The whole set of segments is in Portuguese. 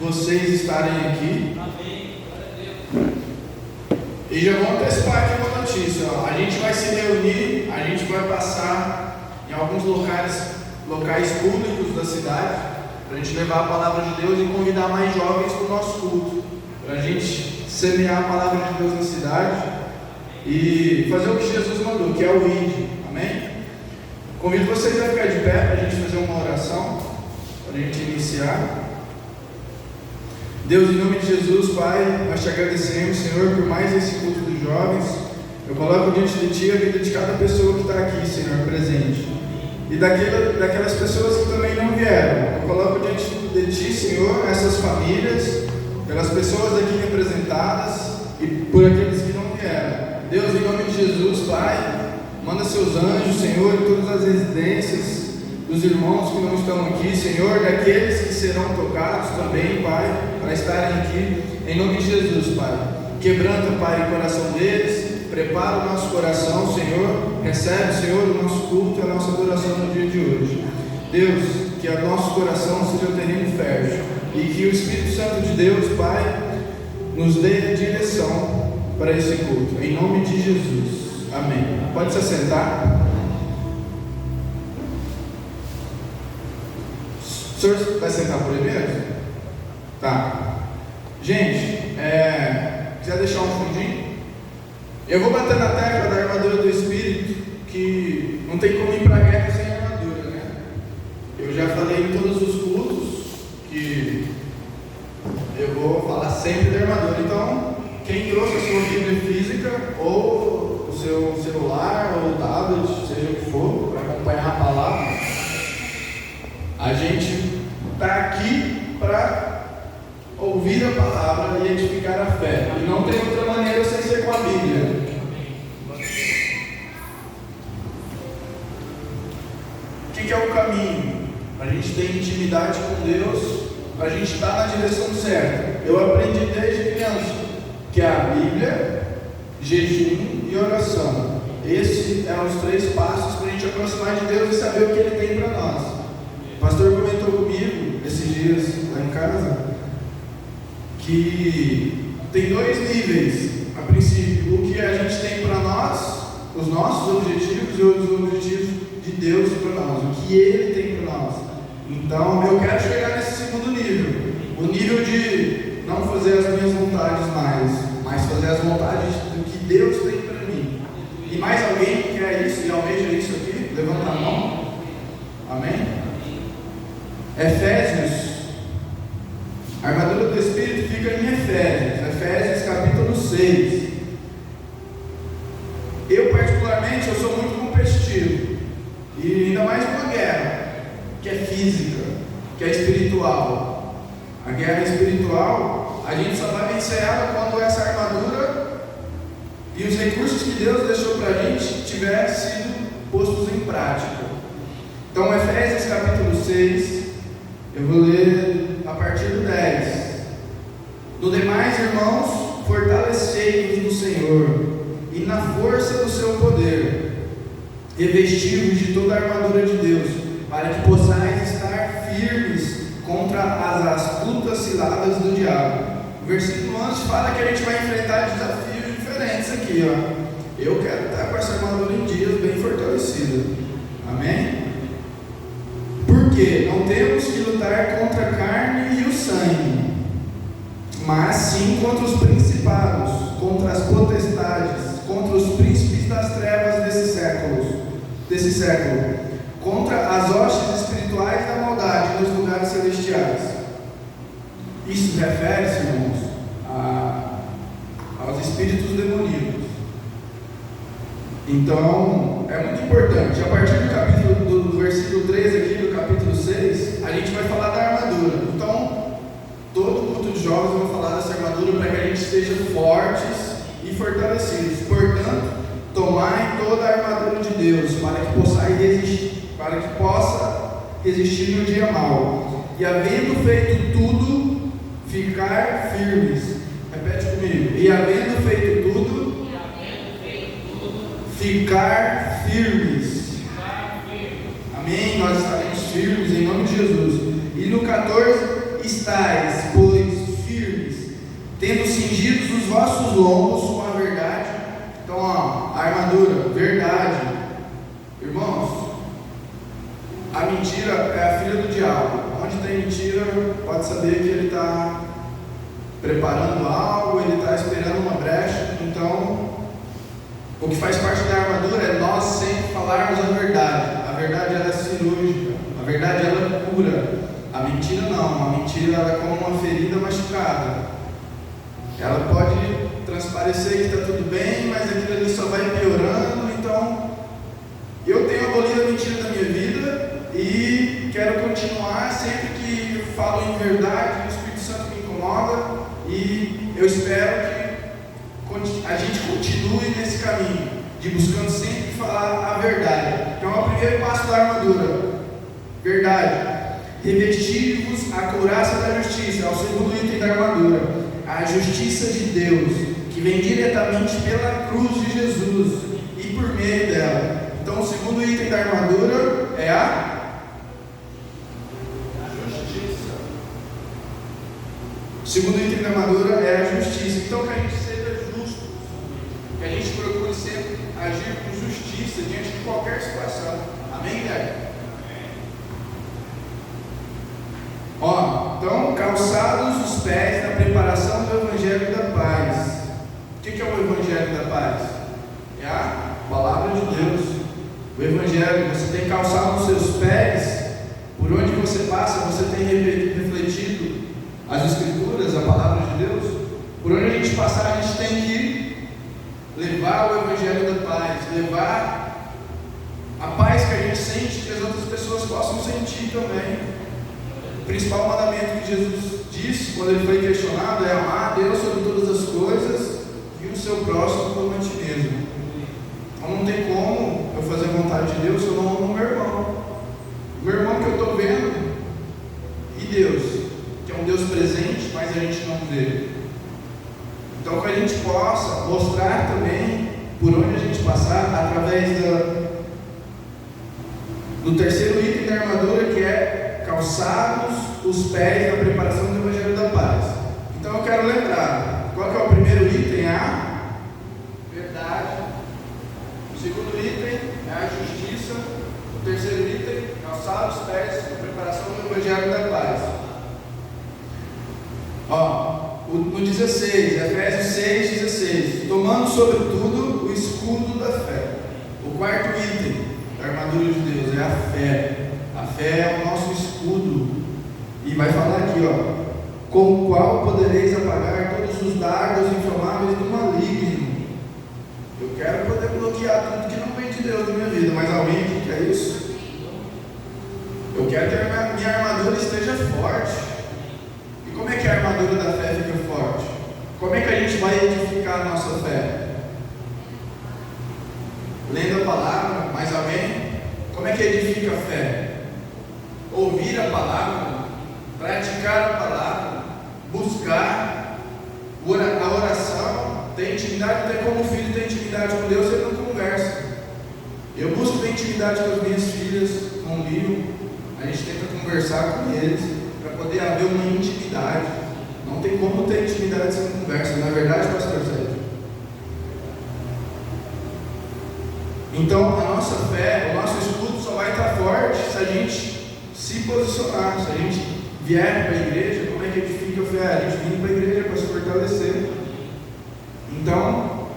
vocês estarem aqui. E já vou antecipar aqui uma notícia. A gente vai se reunir, a gente vai passar em alguns locais públicos da cidade, para a gente levar a palavra de Deus e convidar mais jovens para o nosso culto, para a gente semear a palavra de Deus na cidade e fazer o que Jesus mandou, que é o ide. Amém? Convido vocês a ficar de pé para a gente fazer uma oração, para a gente iniciar. Deus, em nome de Jesus, Pai, nós te agradecemos, Senhor, por mais esse culto dos jovens. Eu coloco diante de Ti a vida de cada pessoa que está aqui, Senhor, presente. E daquelas pessoas que também não vieram. Eu coloco diante de Ti, Senhor, essas famílias, pelas pessoas aqui representadas e por aqueles que não vieram. Deus, em nome de Jesus, Pai, manda seus anjos, Senhor, em todas as residências dos irmãos que não estão aqui, Senhor, daqueles que serão tocados também, Pai, para estarem aqui, em nome de Jesus, Pai. Quebranta, Pai, o coração deles, prepara o nosso coração, Senhor, recebe, Senhor, o nosso culto e a nossa adoração no dia de hoje. Deus, que o nosso coração seja um terreno fértil e que o Espírito Santo de Deus, Pai, nos dê a direção para esse culto, em nome de Jesus. Amém. Pode se assentar. O senhor vai sentar por aí mesmo? Tá. Gente, quiser deixar um fundinho? Eu vou bater na tecla da armadura do Espírito, que não tem como ir para a guerra sem armadura, né? Eu já falei em todos os cultos que eu vou falar sempre da armadura. Então, quem trouxe a sua Bíblia física, ou o seu celular, ou o tablet, seja o que for, para acompanhar a palavra, a gente está aqui para ouvir a palavra e edificar a fé. E não tem outra maneira sem ser com a Bíblia. O que é o caminho? A gente tem intimidade com Deus, a gente está na direção certa. Eu aprendi desde criança que é a Bíblia, jejum e oração. Esses são os 3 passos para a gente aproximar de Deus e saber o que Ele tem para nós. O pastor comentou comigo esses dias lá em casa que tem 2 níveis. A princípio, o que a gente tem para nós, os nossos objetivos e os objetivos de Deus para nós, o que Ele tem para nós. Então, eu quero chegar nesse segundo nível, o nível de não fazer as minhas vontades mais, mas fazer as vontades do que Deus tem para mim. E mais alguém que quer isso e almeja isso aqui? Levanta a mão. Amém? Efésios, a armadura do Espírito fica em Efésios capítulo 6. Eu particularmente, eu sou muito competitivo, e ainda mais numa guerra, que é física, que é espiritual. A guerra espiritual, a gente só vai vencer ela quando essa armadura e os recursos que Deus deixou para a gente tiver sido postos em prática. Então, Efésios capítulo 6, eu vou ler a partir do 10. No demais, irmãos, fortalecei-vos no Senhor e na força do seu poder, revesti-vos de toda a armadura de Deus, para que possais estar firmes contra as astutas ciladas do diabo. O versículo antes fala que a gente vai enfrentar desafios diferentes aqui, ó. Eu quero estar com essa armadura em dias bem fortalecida. Amém? Porque não temos que lutar contra a carne e o sangue, mas sim contra os principados, contra as potestades, contra os príncipes das trevas desse século, contra as hostes espirituais da maldade nos lugares celestiais. Isso refere-se, irmãos, aos espíritos demoníacos. Então, é muito importante. A partir do versículo 13 aqui do capítulo 6, a gente vai falar da armadura. Então, todo culto de jovens vai falar dessa armadura para que a gente esteja fortes e fortalecidos. Portanto, tomai toda a armadura de Deus para que possa resistir no dia mau. E havendo feito tudo, ficar firmes. Repete comigo. E havendo feito tudo, ficar firmes. Amém? Nós estaremos firmes em nome de Jesus. E no 14, estáis, pois, tendo cingidos os vossos lombos com a verdade. Então, ó, a armadura, verdade. Irmãos, a mentira é a filha do diabo. Onde tem mentira, pode saber que ele está preparando algo, ele está esperando uma brecha. Então, o que faz parte da armadura é nós sempre falarmos a verdade. A verdade ela é cirúrgica, a verdade ela cura. A mentira não, a mentira ela é como uma ferida machucada. Ela pode transparecer que está tudo bem, mas aquilo ali só vai piorando. Então, eu tenho abolido a mentira da minha vida e quero continuar. Sempre que falo em verdade, o Espírito Santo me incomoda e eu espero que a gente continue nesse caminho de buscando sempre falar a verdade. Então, é o primeiro passo da armadura, verdade. Revestivos a couraça da justiça, é o segundo item da armadura, a justiça de Deus, que vem diretamente pela cruz de Jesus e por meio dela. Então, o segundo item da armadura é a justiça. O segundo item da armadura é a justiça. Então, que a gente seja justo, que a gente procure sempre agir com justiça diante de qualquer situação. Amém, galera? Ó, então, calçados os pés na preparação do Evangelho da Paz. O que é o Evangelho da Paz? É a Palavra de Deus. O Evangelho, você tem calçado os seus pés, por onde você passa, você tem refletido as Escrituras, a Palavra de Deus. Por onde a gente passar, a gente tem que levar o Evangelho da Paz, levar a paz que a gente sente, que as outras pessoas possam sentir também. O principal mandamento que Jesus disse quando ele foi questionado é amar a Deus sobre todas as coisas e o seu próximo como a ti mesmo. Então não tem como eu fazer a vontade de Deus se eu não amo o meu irmão. O meu irmão que eu estou vendo e Deus, que é um Deus presente, mas a gente não vê. Então que a gente possa mostrar também por onde a gente passar através do terceiro item da armadura, que é calçados os pés na preparação do Evangelho da Paz. Então eu quero lembrar, qual que é o primeiro item? A verdade. O segundo item é a justiça. O terceiro item, calçar os pés na preparação do Evangelho da Paz. Ó, no 16, Efésios 6, 16, tomando sobretudo o escudo da fé. O quarto item da armadura de Deus é a fé. A fé é o nosso escudo. E vai falar aqui, ó, com o qual podereis apagar todos os dardos inflamáveis do maligno. Eu quero poder bloquear tudo que não vem de Deus na minha vida, mas alguém aqui quer isso? Eu quero que a minha armadura esteja forte. E como é que a armadura da fé fica forte? Como é que a gente vai edificar a nossa fé? Lendo a palavra, mais alguém? Como é que edifica a fé? Ouvir a palavra, praticar a palavra, buscar a oração, ter intimidade. Até como o filho tem intimidade com Deus, ele não conversa. Eu busco ter intimidade com as minhas filhas, com o Lio. A gente tenta conversar com eles para poder haver uma intimidade. Não tem como ter intimidade sem conversa, não é verdade, pastor Sérgio? Então a nossa fé, o nosso escudo só vai estar forte se a gente se posicionar. Se a gente vier para a igreja, como é que edifica a fé? A gente vem para a igreja para se fortalecer. Então,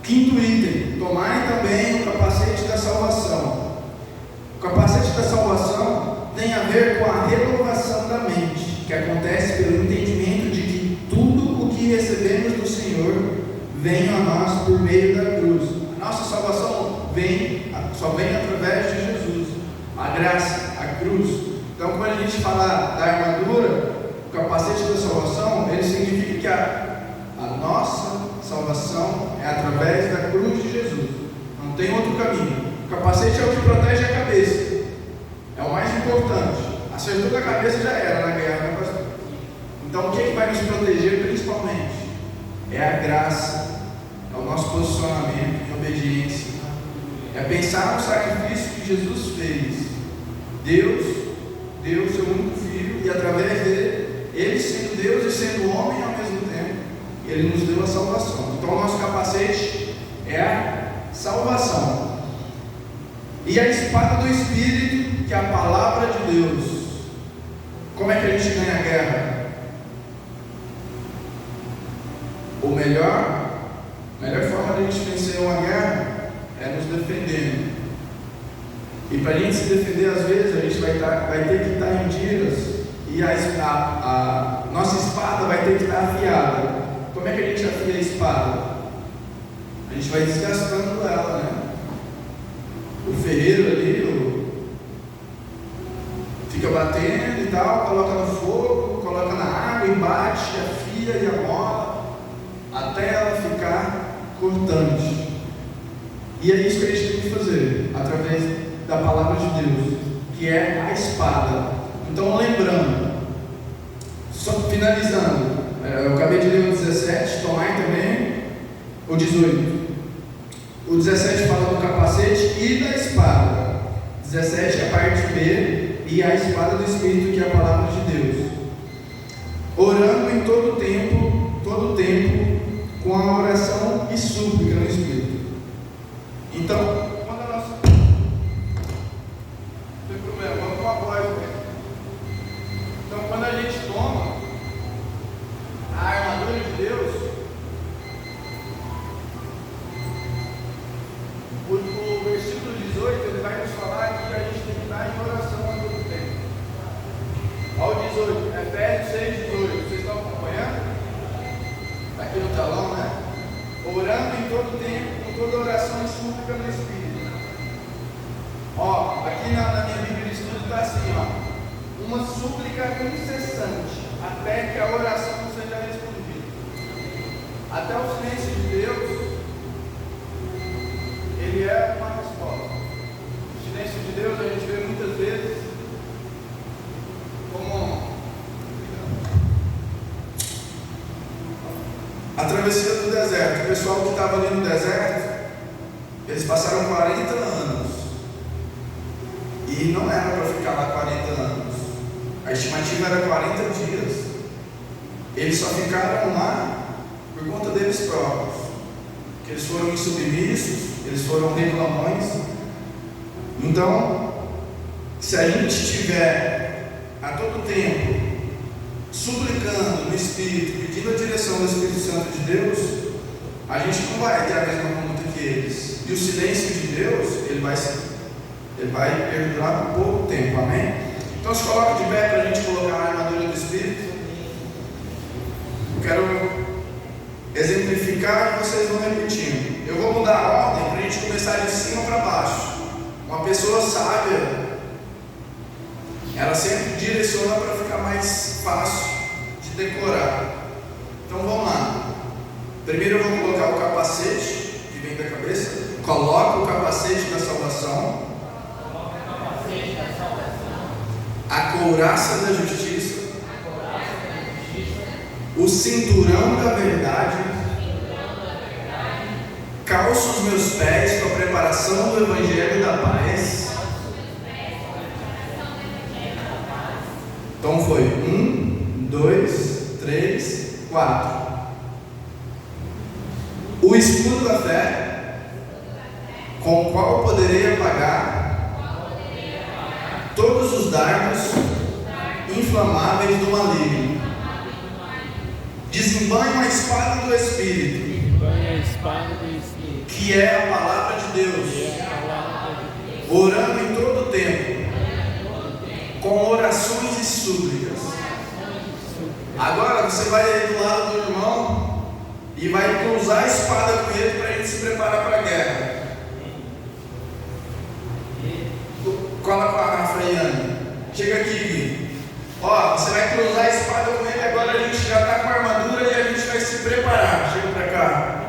quinto item, tomai também o capacete da salvação. O capacete da salvação tem a ver com a renovação da mente, que acontece pelo entendimento de que tudo o que recebemos do Senhor vem a nós por meio da cruz. A nossa salvação só vem através de Jesus, a graça, a cruz. Então, quando a gente fala da armadura, o capacete da salvação, ele significa que a nossa salvação é através da cruz de Jesus. Não tem outro caminho. O capacete é o que protege a cabeça. É o mais importante. Acertou da cabeça, já era na guerra, né, pastor? Então, o que vai nos proteger principalmente? É a graça, é o nosso posicionamento em obediência. É pensar no sacrifício que Jesus fez. Deus deu o seu único filho, e através dele, ele sendo Deus e sendo homem ao mesmo tempo, Ele nos deu a salvação. Então o nosso capacete é a salvação. E a espada do Espírito, que é a palavra de Deus. Como é que a gente ganha a guerra? A melhor forma de a gente vencer uma guerra é nos defendendo. E para a gente se defender, às vezes, a gente vai ter que estar em dias. E a nossa espada vai ter que estar afiada. Como é que a gente afia a espada? A gente vai desgastando ela, né? O ferreiro ali fica batendo e tal, coloca no fogo, coloca na água e bate, afia e amola, até ela ficar cortante. E é isso que a gente tem que fazer, através da palavra de Deus, que é a espada. Então, lembrando, só finalizando, eu acabei de ler o 17, tomai também o 18. O 17 fala do capacete e da espada. 17 é a parte B, e a espada do Espírito, que é a palavra de Deus. Orando em todo tempo, com a oração e súplica no Espírito. Então, quando a nossa... Não tem problema, vamos com a voz, né? Então, quando a gente toma a armadura de Deus, o versículo 18, ele vai nos falar que a gente tem que estar em oração a todo tempo. Olha o 18, Efésios 6:18, vocês estão acompanhando? Está aqui no telão, né? Orando em todo tempo, com toda oração e súplica no Espírito. Ó, aqui na minha Bíblia de estudo está assim, ó. Uma súplica incessante, até que a oração seja respondida. Até o silêncio de Deus, ele é uma resposta. O silêncio de Deus a gente vê muitas vezes como a travessia do deserto. O pessoal que estava ali no deserto, eles passaram 40 anos. E não era para ficar lá 40 anos. A estimativa era 40 dias. Eles só ficaram lá por conta deles próprios. Porque eles foram insubmissos, eles foram reclamões. Então, se a gente estiver a todo tempo suplicando no Espírito, pedindo a direção do Espírito Santo de Deus, a gente não vai ter a mesma conduta que eles. E o silêncio de Deus, ele vai perdurar por pouco tempo, amém? Então se coloca de pé para a gente colocar a armadura do Espírito. Eu quero exemplificar e vocês vão repetindo. Eu vou mudar a ordem para a gente começar de cima para baixo. Uma pessoa sábia, ela sempre direciona para ficar mais fácil de decorar. Então vamos lá. Primeiro eu vou colocar o capacete que vem da cabeça. Coloca o capacete da salvação, a couraça da justiça, o cinturão da verdade, calço os meus pés com a preparação do Evangelho da paz. Então foi 1, 2, 3, 4. O escudo da fé, com o qual poderei apagar todos os dardos inflamáveis do maligno. Desembanho a espada do Espírito, que é a palavra de Deus, orando em todo o tempo, com orações e súplicas. Agora você vai aí do lado do irmão e vai cruzar a espada com ele para ele se preparar para a guerra. Cola com a Freiane. Chega aqui, Gui. Ó, você vai cruzar a espada com ele, agora a gente já está com a armadura e a gente vai se preparar. Chega para cá.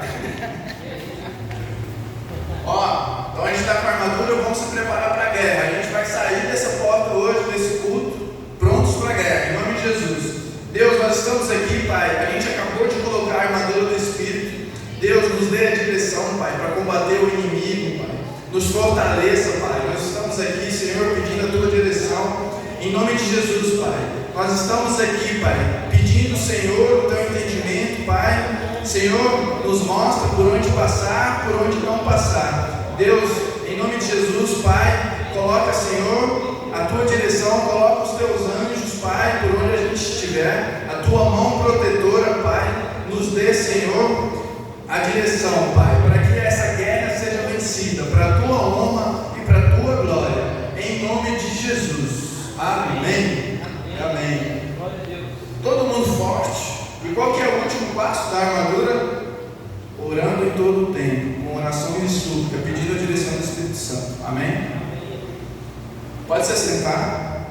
Ó, então a gente está com a armadura, vamos se preparar para a guerra. A gente vai sair dessa porta hoje, desse culto, prontos para a guerra, em nome de Jesus. Deus, nós estamos aqui, Pai. A gente acabou de colocar a armadura do Espírito. Deus, nos dê a direção, Pai, para combater o inimigo, Pai. Nos fortaleça, Pai. Nós estamos aqui, Senhor, pedindo a Tua direção, em nome de Jesus, Pai. Nós estamos aqui, Pai, pedindo, Senhor, o Teu entendimento, Pai, Senhor, nos mostra por onde passar, por onde não passar. Deus, em nome de Jesus, Pai, coloca, Senhor, a tua direção, coloca os teus anjos, Pai, por onde a gente estiver, a tua mão protetora, Pai, nos dê, Senhor, a direção, Pai, para que essa guerra seja vencida, para a tua honra e para a tua glória, em nome de Jesus. Amém. Amém. Todo mundo forte. E qual que é o último passo da armadura? Orando em todo o tempo, com oração e súplica, pedindo a direção do Espírito Santo. Amém? Pode se assentar.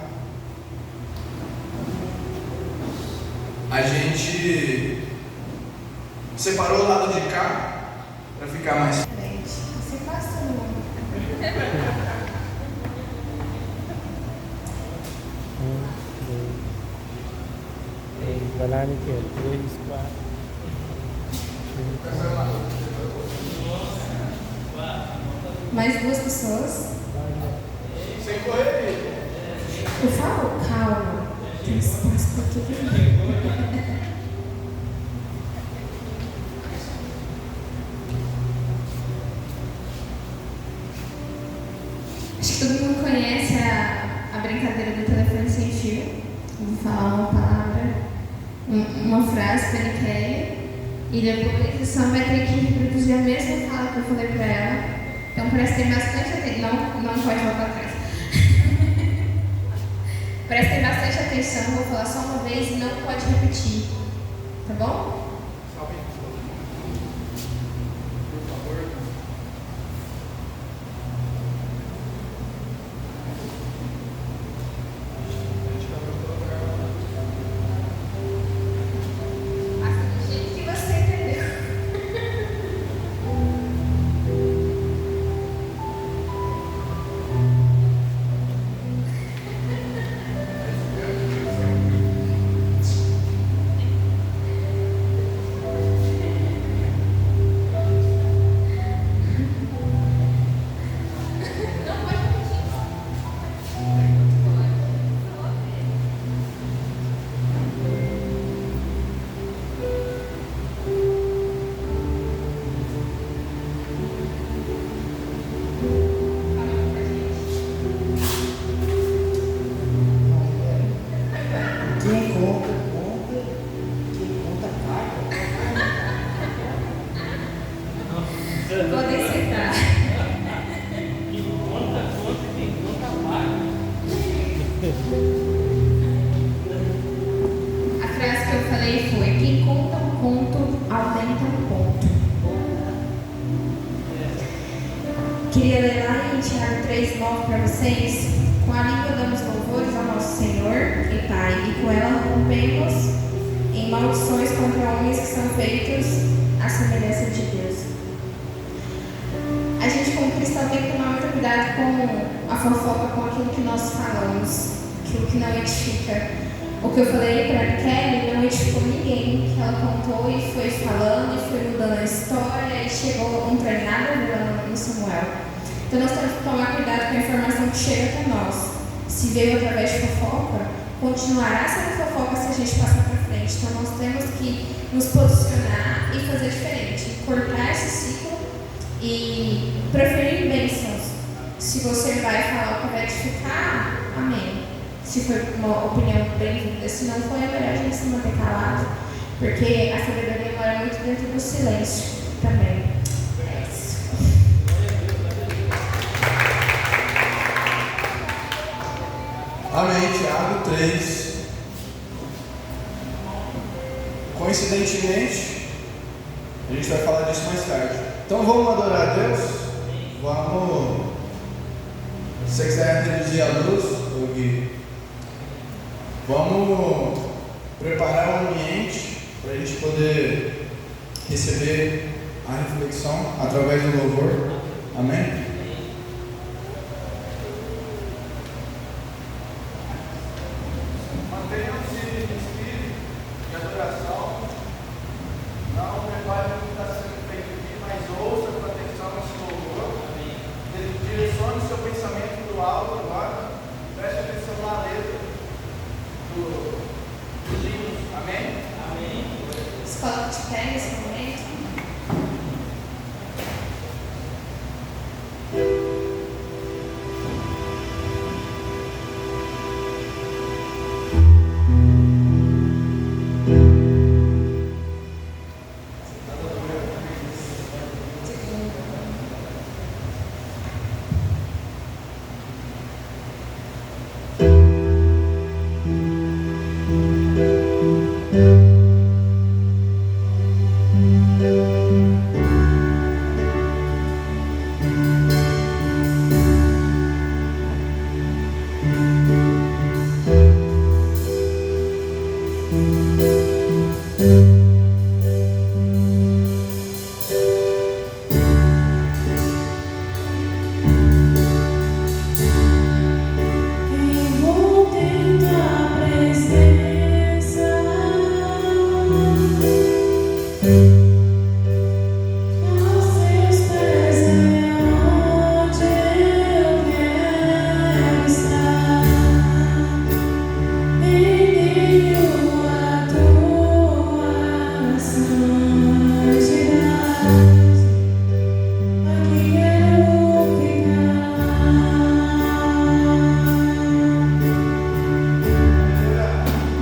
A gente separou o lado de cá para ficar mais. Você passa no. Vai lá, Niquel. 3, 4. Mais 2 pessoas. Sem correr. Eu falo, calma. Tem espaço para todo mundo. Acho que todo mundo conhece a brincadeira do telefone sem fio. Vou falar uma palavra, uma frase para a Kelly, e depois a Sam vai ter que reproduzir a mesma fala que eu falei para ela. Então prestem bastante atenção. Não pode voltar atrás. Prestem bastante atenção, vou falar só uma vez e não pode repetir. Tá bom? Podem sentar. A frase que eu falei foi: quem conta um conto, aumenta um ponto. Queria ler lá em Tiago 3,9 para vocês. Com a língua damos louvores ao nosso Senhor e Pai, e com ela rompemos em maldições contra homens que são feitos à semelhança de Deus. A gente, como cristão, tem que tomar muito cuidado com a fofoca, com aquilo que nós falamos, aquilo que não edifica. O que eu falei para a Kelly não edificou ninguém, que ela contou e foi falando e foi mudando a história e chegou não tem nada a ver no Samuel. Então nós temos que tomar cuidado com a informação que chega até nós. Se veio através de fofoca, continuará sendo fofoca se a gente passar para frente. Então nós temos que nos posicionar e fazer diferente, cortar esse ciclo e preferir bênçãos. Se você vai falar o que vai edificar, amém. Se foi uma opinião bem-vinda, se não foi, é melhor a gente se manter calado, porque a sabedoria mora muito dentro do silêncio também. É isso. Amém. Tiago 3. Coincidentemente, a gente vai falar disso mais tarde. Então vamos adorar a Deus? Vamos. Se você quiser reduzir a luz, Gui, vamos preparar o ambiente para a gente poder receber a reflexão através do louvor. Amém? Mantenham-se em espírito de adoração. Não prepare o que está sendo feito aqui, mas ouça com atenção nesse louvor. Direcione o seu pensamento para o alto agora. Preste atenção na letra dos hinos. Amém? Se coloca de pé nesse momento.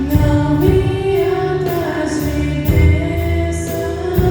Não me atrás de bênção.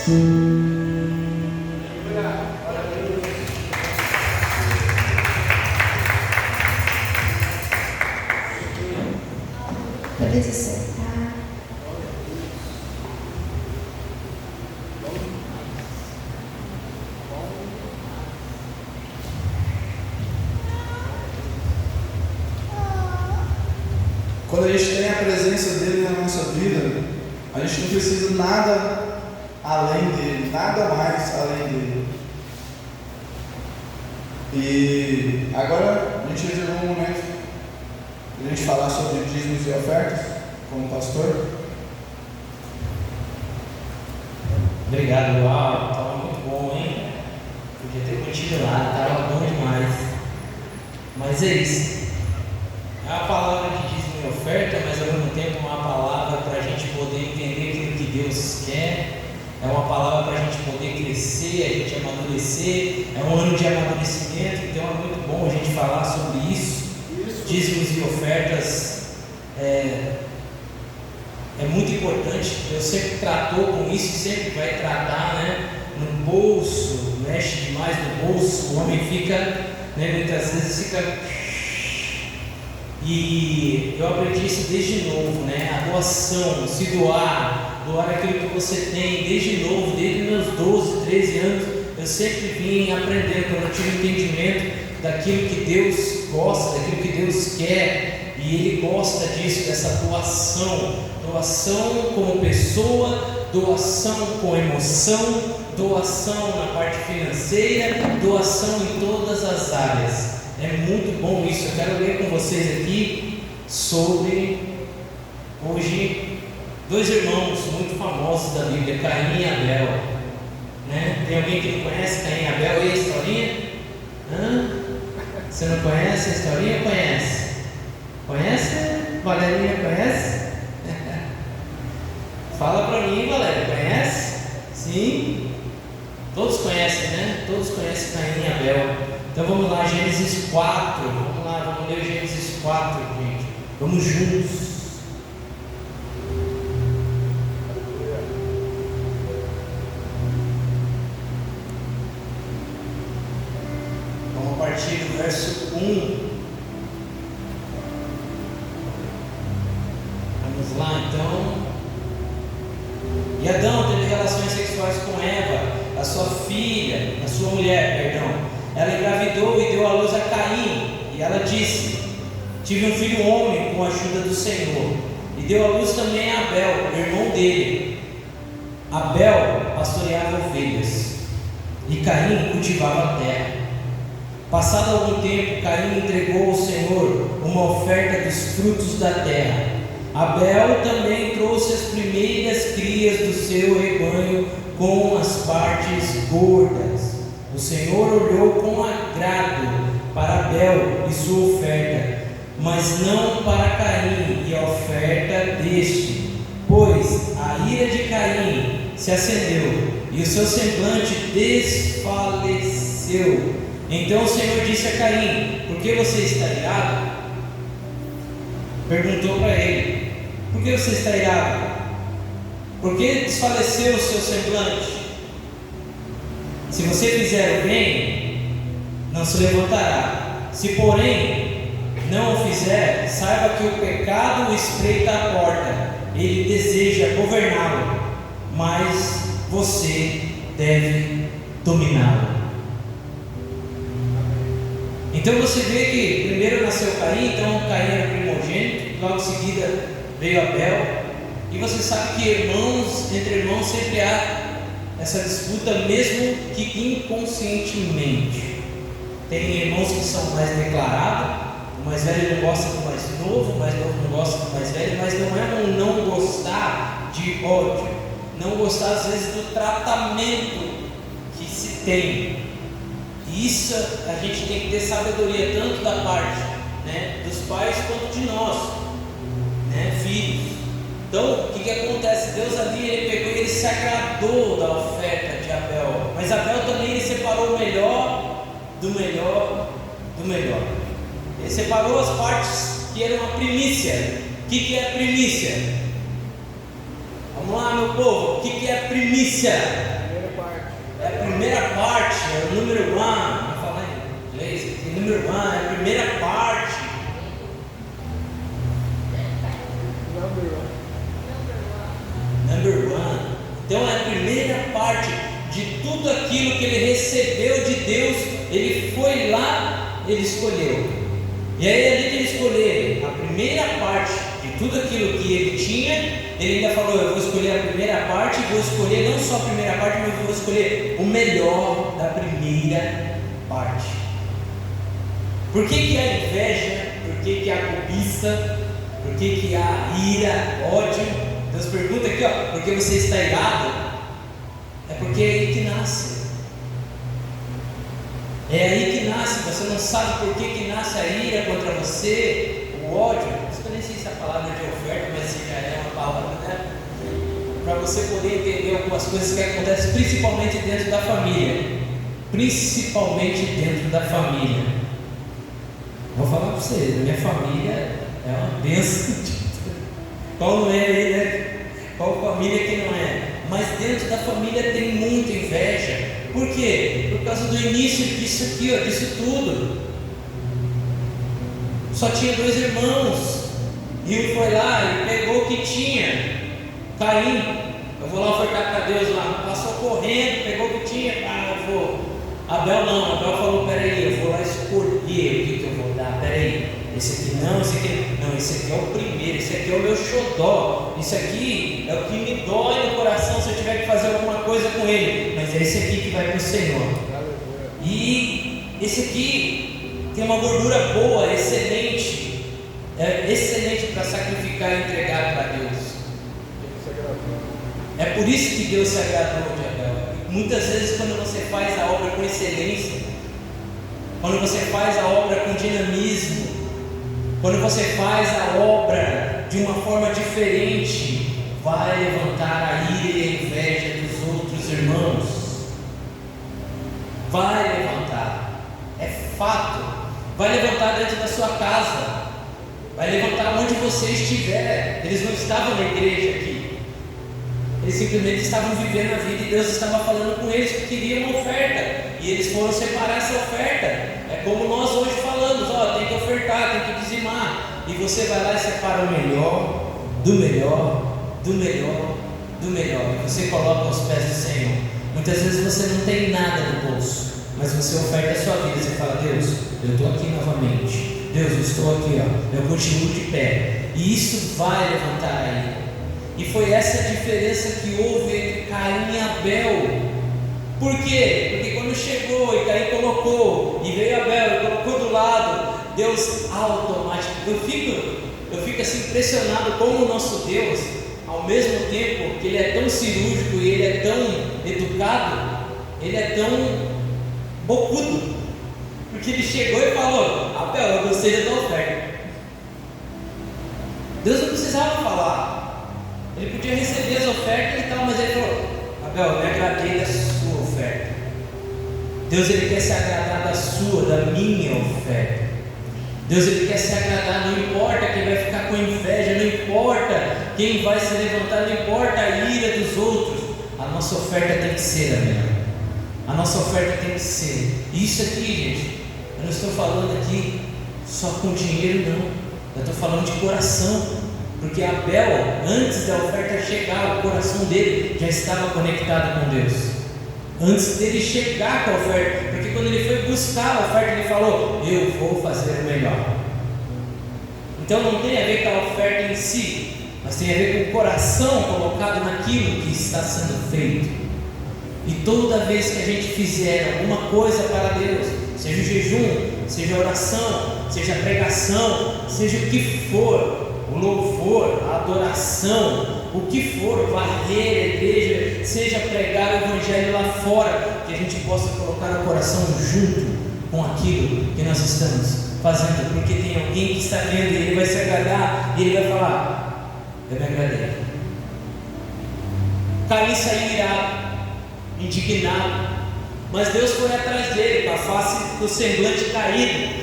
Pode se sentar. Quando a gente tem a presença dele na nossa vida, a gente não precisa nada além dele, nada mais além dele. E agora a gente reservou um momento para a gente falar sobre dízimos e ofertas, como pastor. Obrigado, uau, estava muito bom, hein? Podia ter continuado, estava bom demais. Mas é isso. É uma palavra de dízimo e oferta, mas ao mesmo tempo uma palavra para a gente poder entender aquilo que Deus quer. É uma palavra para a gente poder crescer, a gente amadurecer. É um ano de amadurecimento, então é muito bom a gente falar sobre isso. Dízimos e ofertas é muito importante. Deus sempre tratou com isso e sempre vai tratar, né? No bolso, mexe demais no bolso, o homem fica, né, muitas vezes fica. E eu aprendi isso desde novo, né? A doação, se doar aquilo que você tem, desde novo, desde meus 12, 13 anos, eu sempre vim aprendendo, quando eu tive entendimento daquilo que Deus gosta, daquilo que Deus quer, e Ele gosta disso, dessa doação como pessoa, doação com emoção, doação na parte financeira, doação em todas as áreas. É muito bom isso. Eu quero ler com vocês aqui sobre, hoje, dois irmãos muito famosos da Bíblia, Caim e Abel, né? Tem alguém que não conhece Caim e Abel e a historinha? Você não conhece a historinha? Conhece? Conhece? Valerinha conhece? Fala pra mim, Valéria, conhece? Sim? Todos conhecem, né? Todos conhecem Caim e Abel. Então vamos lá, Gênesis 4. Vamos lá, vamos ler Gênesis 4, gente. Vamos juntos. Vamos a partir do verso 1. Vamos lá então. E Adão teve relações sexuais com Eva, a sua filha, a sua mulher, perdão. Ela engravidou e deu à luz a Caim, e ela disse: tive um filho homem com a ajuda do Senhor. E deu à luz também a Abel, irmão dele. Abel pastoreava ovelhas, e Caim cultivava a terra. Passado algum tempo, Caim entregou ao Senhor uma oferta dos frutos da terra. Abel também trouxe as primeiras crias do seu rebanho com as partes gordas. O Senhor olhou com agrado para Abel e sua oferta, mas não para Caim e a oferta deste, pois a ira de Caim se acendeu e o seu semblante desfaleceu. Então o Senhor disse a Caim: por que você está irado? Perguntou para ele: por que você está irado? Por que desfaleceu o seu semblante? Se você fizer o bem, não se levantará. Se porém não o fizer, saiba que o pecado o espreita à porta. Ele deseja governá-lo, mas você deve dominá-lo. Então você vê que primeiro nasceu Caim, então Caim era primogênito, logo em seguida veio Abel. E você sabe que entre irmãos sempre há essa disputa, mesmo que inconscientemente. Tem irmãos que são mais declarados, o mais velho não gosta do mais novo, o mais novo não gosta do mais velho, mas não é um não gostar de ódio, não gostar às vezes do tratamento que se tem. E isso a gente tem que ter sabedoria tanto da parte, né, dos pais quanto de nós, né, filhos. Então, o que acontece? Deus ali, ele pegou e ele se agradou da oferta de Abel. Mas Abel também, ele separou o melhor do melhor do melhor. Ele separou as partes que eram a primícia. O que é a primícia? Vamos Vamos lá, meu povo, o que é primícia? Primeira parte. É a primeira parte, é o número 1. Vou falar em inglês aqui, número 1, é a primeira parte. Number 1. Então é a primeira parte de tudo aquilo que ele recebeu de Deus. Ele foi lá, ele escolheu. E aí, além de ele escolher a primeira parte de tudo aquilo que ele tinha, ele ainda falou: eu vou escolher a primeira parte, vou escolher não só a primeira parte, mas vou escolher o melhor da primeira parte. Por que há inveja? Por que há cobiça? Por que há ira, ódio? Deus pergunta aqui, ó, por que você está irado? É porque é aí que nasce. É aí que nasce. Você não sabe por que nasce a ira contra você, o ódio. Eu nem sei se a palavra é de oferta, mas se já é uma palavra, né? Para você poder entender algumas coisas que acontecem, principalmente dentro da família. Principalmente dentro da família. Vou falar para vocês, a minha família é uma bênção. Qual não é aí, né? Qual família que não é? Mas dentro da família tem muita inveja. Por quê? Por causa do início disso aqui, ó, disso tudo. Só tinha 2 irmãos. E um foi lá e pegou o que tinha. Caim, eu vou lá ofertar para Deus lá. Passou correndo, pegou o que tinha. Eu vou. Abel não, Abel falou: peraí, eu vou lá escolher o que eu vou dar. Peraí. Esse aqui não, esse aqui não, esse aqui é o primeiro, esse aqui é o meu xodó, isso aqui é o que me dói no coração se eu tiver que fazer alguma coisa com ele, mas é esse aqui que vai para o Senhor. E esse aqui tem uma gordura boa, excelente, excelente para sacrificar e entregar para Deus. É por isso que Deus se agradou de Abel. Muitas vezes quando você faz a obra com excelência, quando você faz a obra com dinamismo, quando você faz a obra de uma forma diferente, vai levantar a ira e a inveja dos outros irmãos. Vai levantar, é fato. Vai levantar dentro da sua casa, vai levantar onde você estiver. Eles não estavam na igreja aqui, eles simplesmente estavam vivendo a vida e Deus estava falando com eles que queriam uma oferta, e eles foram separar essa oferta. É como nós hoje falamos: ó, tem que ofertar, tem que dizimar, e você vai lá e separa o melhor, do melhor, do melhor, do melhor, e você coloca aos pés do Senhor. Muitas vezes você não tem nada no bolso, mas você oferta a sua vida. Você fala: Deus, eu estou aqui novamente, Deus, eu estou aqui, ó, eu continuo de pé, e isso vai levantar aí. E foi essa a diferença que houve entre Caim e Abel. Por quê? Porque quando chegou e Caim colocou, e veio Abel e colocou do lado, Deus automaticamente. Eu fico assim impressionado como o nosso Deus, ao mesmo tempo que Ele é tão cirúrgico e Ele é tão educado, Ele é tão bocudo. Porque Ele chegou e falou: Abel, eu gostei da tua oferta. Deus não precisava falar. Ele podia receber as ofertas e tal, mas Ele falou: Abel, eu me agradei da sua oferta. Deus, Ele quer se agradar da sua, da minha oferta. Deus, Ele quer se agradar. Não importa quem vai ficar com inveja, não importa quem vai se levantar, não importa a ira dos outros. A nossa oferta tem que ser a melhor. A nossa oferta tem que ser. Isso aqui, gente, eu não estou falando aqui só com dinheiro, não. Eu estou falando de coração. Porque Abel, antes da oferta chegar, o coração dele já estava conectado com Deus. Antes dele chegar com a oferta, porque quando ele foi buscar a oferta, ele falou: eu vou fazer o melhor. Então não tem a ver com a oferta em si, mas tem a ver com o coração colocado naquilo que está sendo feito. E toda vez que a gente fizer alguma coisa para Deus, seja o jejum, seja a oração, seja a pregação, seja o que for, o louvor, a adoração, o que for, varrer a igreja, seja pregar o evangelho lá fora, que a gente possa colocar o coração junto com aquilo que nós estamos fazendo, porque tem alguém que está vendo e ele vai se agradar, e ele vai falar: eu me agradei. Caim saiu irado, indignado, mas Deus foi atrás dele com a face do semblante caído.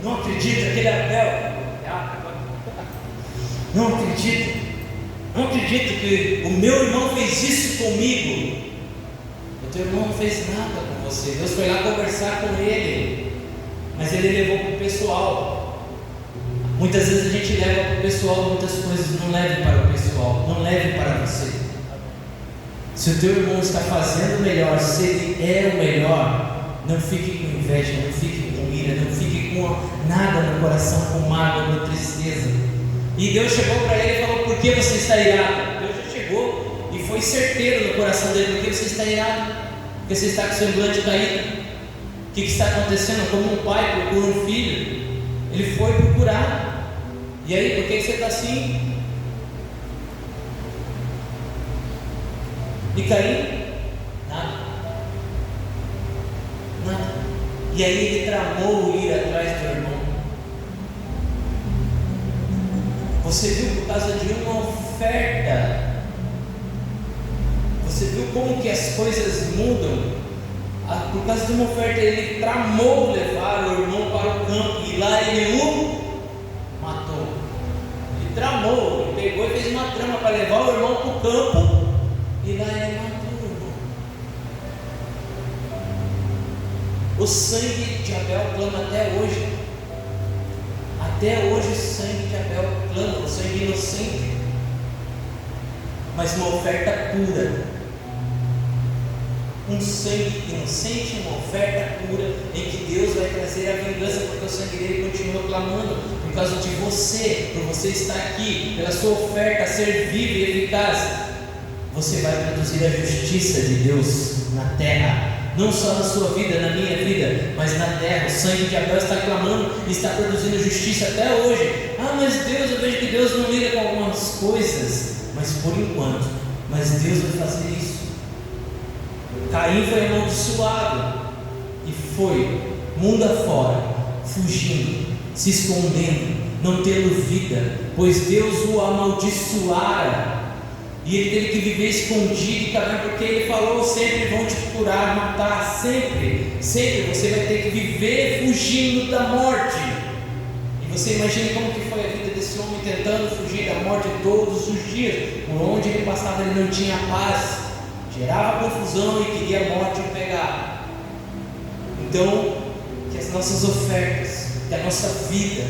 Não acredito, aquele Abel. Não acredito. Não acredito que o meu irmão fez isso comigo. O teu irmão não fez nada com você. Deus foi lá conversar com ele, mas ele levou para o pessoal. Muitas vezes a gente leva para o pessoal muitas coisas. Não leve para o pessoal, não leve para você. Se o teu irmão está fazendo o melhor, se ele é o melhor, não fique com inveja, não fique com ira, não fique com nada no coração, com mágoa, com tristeza. E Deus chegou para ele e falou: por que você está irado? Deus já chegou e foi certeiro no coração dele: por que você está irado? Porque você está com o semblante caído. O que está acontecendo? Como um pai procura um filho, ele foi procurar. E aí, por que você está assim? E Caim? Nada. Nada. E aí ele tramou ir atrás do irmão. Você viu, por causa de uma oferta, você viu como que as coisas mudam? Por causa de uma oferta, ele tramou levar o irmão para o campo, e lá ele o matou. Ele tramou, ele pegou e fez uma trama para levar o irmão para o campo, e lá ele matou o irmão. O sangue de Abel clama até hoje. Até hoje o sangue de Abel clama, o sangue inocente, mas uma oferta pura. Um sangue inocente, uma oferta pura, em que Deus vai trazer a vingança, porque o sangue dele continua clamando, por causa de você, por você estar aqui, pela sua oferta ser viva e eficaz. Você vai produzir a justiça de Deus na terra. Não só na sua vida, na minha vida, mas na terra. O sangue de Abel está clamando e está produzindo justiça até hoje. Ah, mas Deus, eu vejo que Deus não lida com algumas coisas, mas por enquanto, mas Deus vai fazer isso. Caim foi amaldiçoado e foi mundo afora, fugindo, se escondendo, não tendo vida, pois Deus o amaldiçoara. E ele teve que viver escondido também, porque ele falou: sempre vão te procurar, matar, sempre, sempre você vai ter que viver fugindo da morte. E você imagina como que foi a vida desse homem tentando fugir da morte todos os dias. Por onde ele passava ele não tinha paz, gerava confusão e queria a morte o pegar. Então, que as nossas ofertas, que a nossa vida,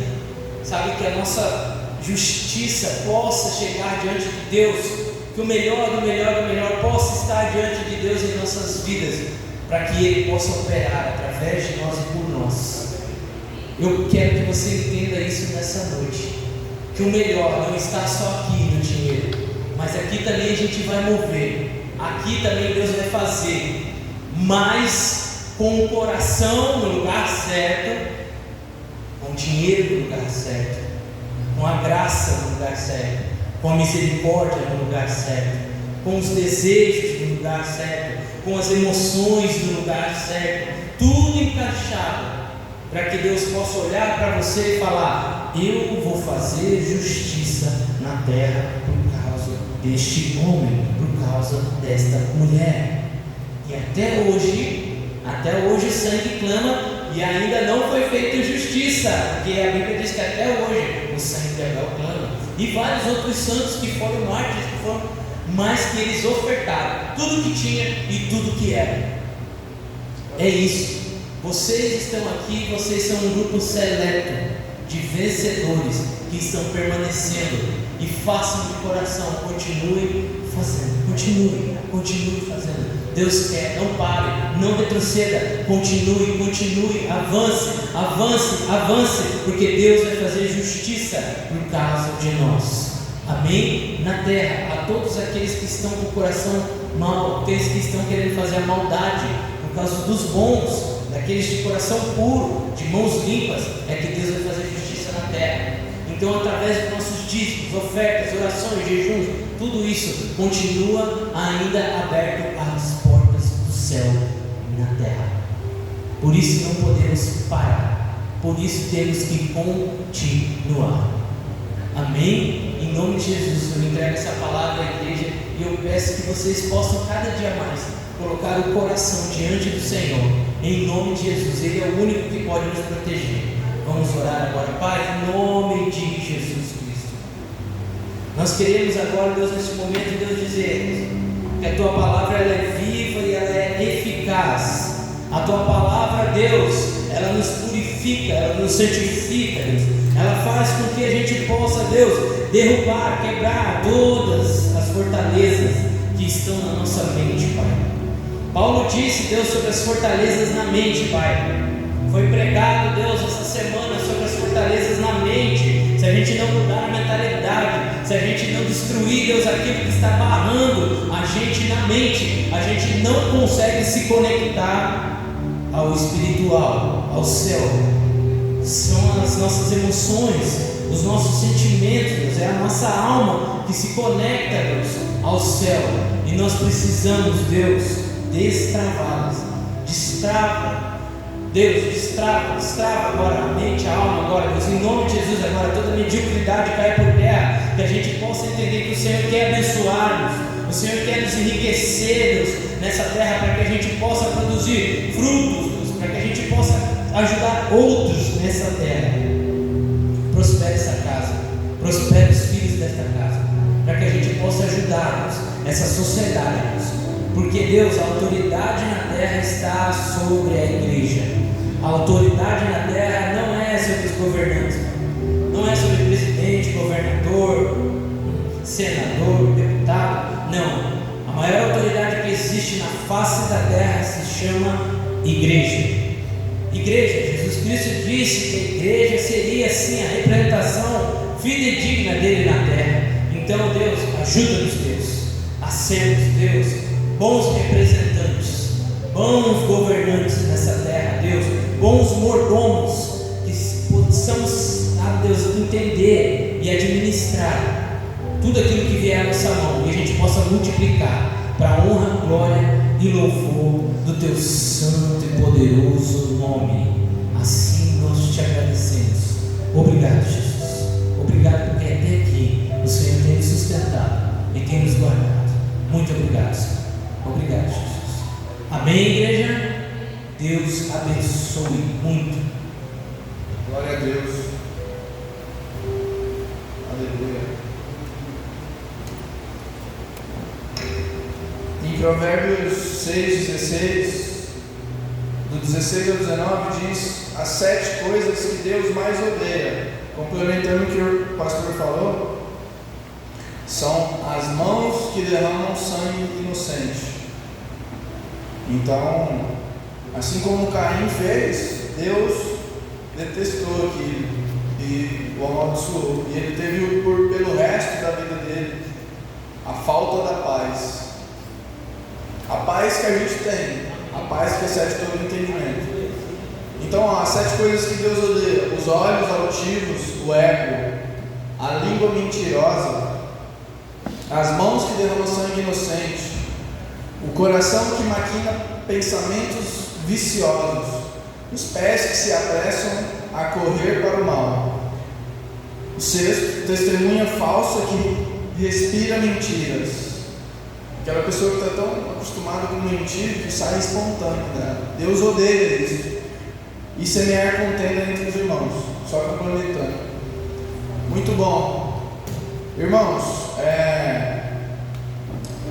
sabe, que a nossa justiça possa chegar diante de Deus, que o melhor do melhor do melhor possa estar diante de Deus em nossas vidas, para que Ele possa operar através de nós e por nós. Eu quero que você entenda isso nessa noite, que o melhor não está só aqui no dinheiro, mas aqui também a gente vai mover, aqui também Deus vai fazer, mas com o coração no lugar certo, com o dinheiro no lugar certo, com a graça no lugar certo, com a misericórdia no lugar certo, com os desejos no lugar certo, com as emoções no lugar certo, tudo encaixado, para que Deus possa olhar para você e falar: eu vou fazer justiça na terra por causa deste homem, por causa desta mulher. E até hoje o sangue clama e ainda não foi feita justiça, porque a Bíblia diz que até hoje o sangue de Abel clama. E vários outros santos que foram mártires, mas que eles ofertaram tudo que tinha e tudo que era. É isso. Vocês estão aqui, vocês são um grupo seleto de vencedores que estão permanecendo, e façam de coração, continuem fazendo, continue fazendo. Deus quer, não pare, não retroceda, continue, avance, porque Deus vai fazer justiça por causa de nós. Amém? Na terra, a todos aqueles que estão com o coração mau, aqueles que estão querendo fazer a maldade, por causa dos bons, daqueles de coração puro, de mãos limpas, é que Deus vai fazer justiça na terra. Então, através dos nossos dízimos, ofertas, orações, jejuns, tudo isso continua ainda aberto às portas do céu e na terra. Por isso não podemos parar, por isso temos que continuar. Amém? Em nome de Jesus, eu entrego essa palavra à igreja e eu peço que vocês possam cada dia mais colocar o coração diante do Senhor, em nome de Jesus. Ele é o único que pode nos proteger. Vamos orar agora. Pai, em nome de Jesus Cristo, Nós queremos agora, Deus, nesse momento, Deus, dizer que a Tua palavra ela é viva e ela é eficaz. A Tua palavra, Deus, ela nos purifica, ela nos santifica, Deus. Ela faz com que a gente possa, Deus, derrubar, quebrar todas as fortalezas que estão na nossa mente, Pai. Paulo disse, Deus, sobre as fortalezas na mente, Pai. Foi pregado, Deus, essa semana sobre as fortalezas na mente. Se a gente não mudar a mentalidade, se a gente não destruir, Deus, aquilo que está barrando a gente na mente, a gente não consegue se conectar ao espiritual, ao céu. São as nossas emoções, os nossos sentimentos, Deus, é a nossa alma que se conecta, Deus, ao céu. E nós precisamos, Deus, destravá-las. Destrava, Deus, destrava agora a mente, a alma agora, Deus, em nome de Jesus, agora toda mediocridade caia por terra, que a gente possa entender que o Senhor quer abençoar-nos, o Senhor quer nos enriquecer, Deus, nessa terra, para que a gente possa produzir frutos, Deus, para que a gente possa ajudar outros nessa terra. Prospere essa casa, prospere os filhos desta casa, para que a gente possa ajudar, Deus, essa sociedade, Deus. Porque, Deus, a autoridade na terra está sobre a igreja. A autoridade na terra não é sobre os governantes, não é sobre presidente, governador, senador, deputado. Não. A maior autoridade que existe na face da terra se chama igreja. Igreja, Jesus Cristo disse que a igreja seria assim a representação fidedigna dele na terra. Então, Deus, ajuda-nos, Deus, a sermos, Deus, bons representantes, bons governantes nessa terra, Deus, bons mordomos, que possamos, Deus, entender e administrar tudo aquilo que vier à nossa mão, e a gente possa multiplicar para a honra, glória e louvor do Teu santo e poderoso nome. Assim nós te agradecemos. Obrigado, Jesus. Obrigado porque até aqui o Senhor tem nos sustentado e tem nos guardado. Muito obrigado, Senhor. Obrigado, Jesus. Amém, igreja? Deus abençoe muito. Glória a Deus. Aleluia. Em Provérbios 6,16, do 16 ao 19, diz as 7 coisas que Deus mais odeia. Complementando o que o pastor falou, são as mãos que derramam sangue inocente. Então, assim como Caim fez, Deus detestou aquilo e o amaldiçoou. E ele teve pelo resto da vida dele a falta da paz. A paz que a gente tem, a paz que excede todo entendimento. Então, as 7 coisas que Deus odeia: os olhos altivos, o ego, a língua mentirosa, as mãos que derramam sangue inocente, o coração que maquina pensamentos viciosos, os pés que se apressam a correr para o mal, o sexto, testemunha falsa que respira mentiras. Aquela pessoa que está tão acostumada com mentir que sai espontâneo dela. Deus odeia isso. E semear contenda entre os irmãos. Só complementando. Muito bom. Irmãos,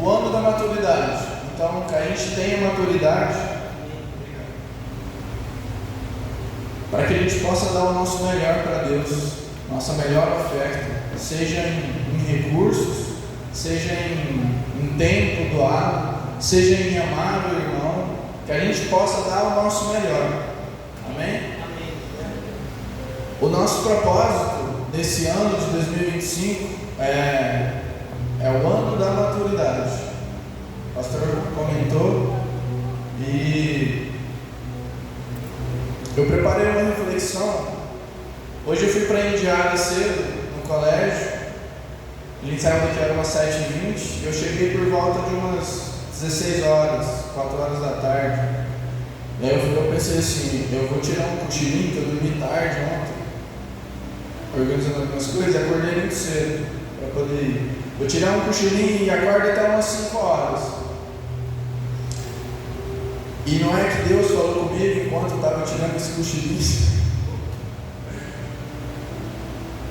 o ano da maturidade. Então, que a gente tenha maturidade para que a gente possa dar o nosso melhor para Deus, nossa melhor oferta, seja em recursos, seja em tempo doado, seja em amar o irmão, que a gente possa dar o nosso melhor. Amém? Amém. O nosso propósito desse ano de 2025 é o ano da maturidade. O pastor comentou e eu preparei uma reflexão. Hoje eu fui para Indiara cedo, no colégio. A gente saiu daqui, era umas 7h20. Eu cheguei por volta de umas 16 horas, 4 horas da tarde. E aí eu pensei assim, eu vou tirar um cochilinho, que eu dormi tarde ontem, organizando algumas coisas, e acordei muito cedo para poder ir. Vou tirar um cochilinho e acordo até umas 5 horas. E não é que Deus falou comigo enquanto eu estava tirando esse cochilinho.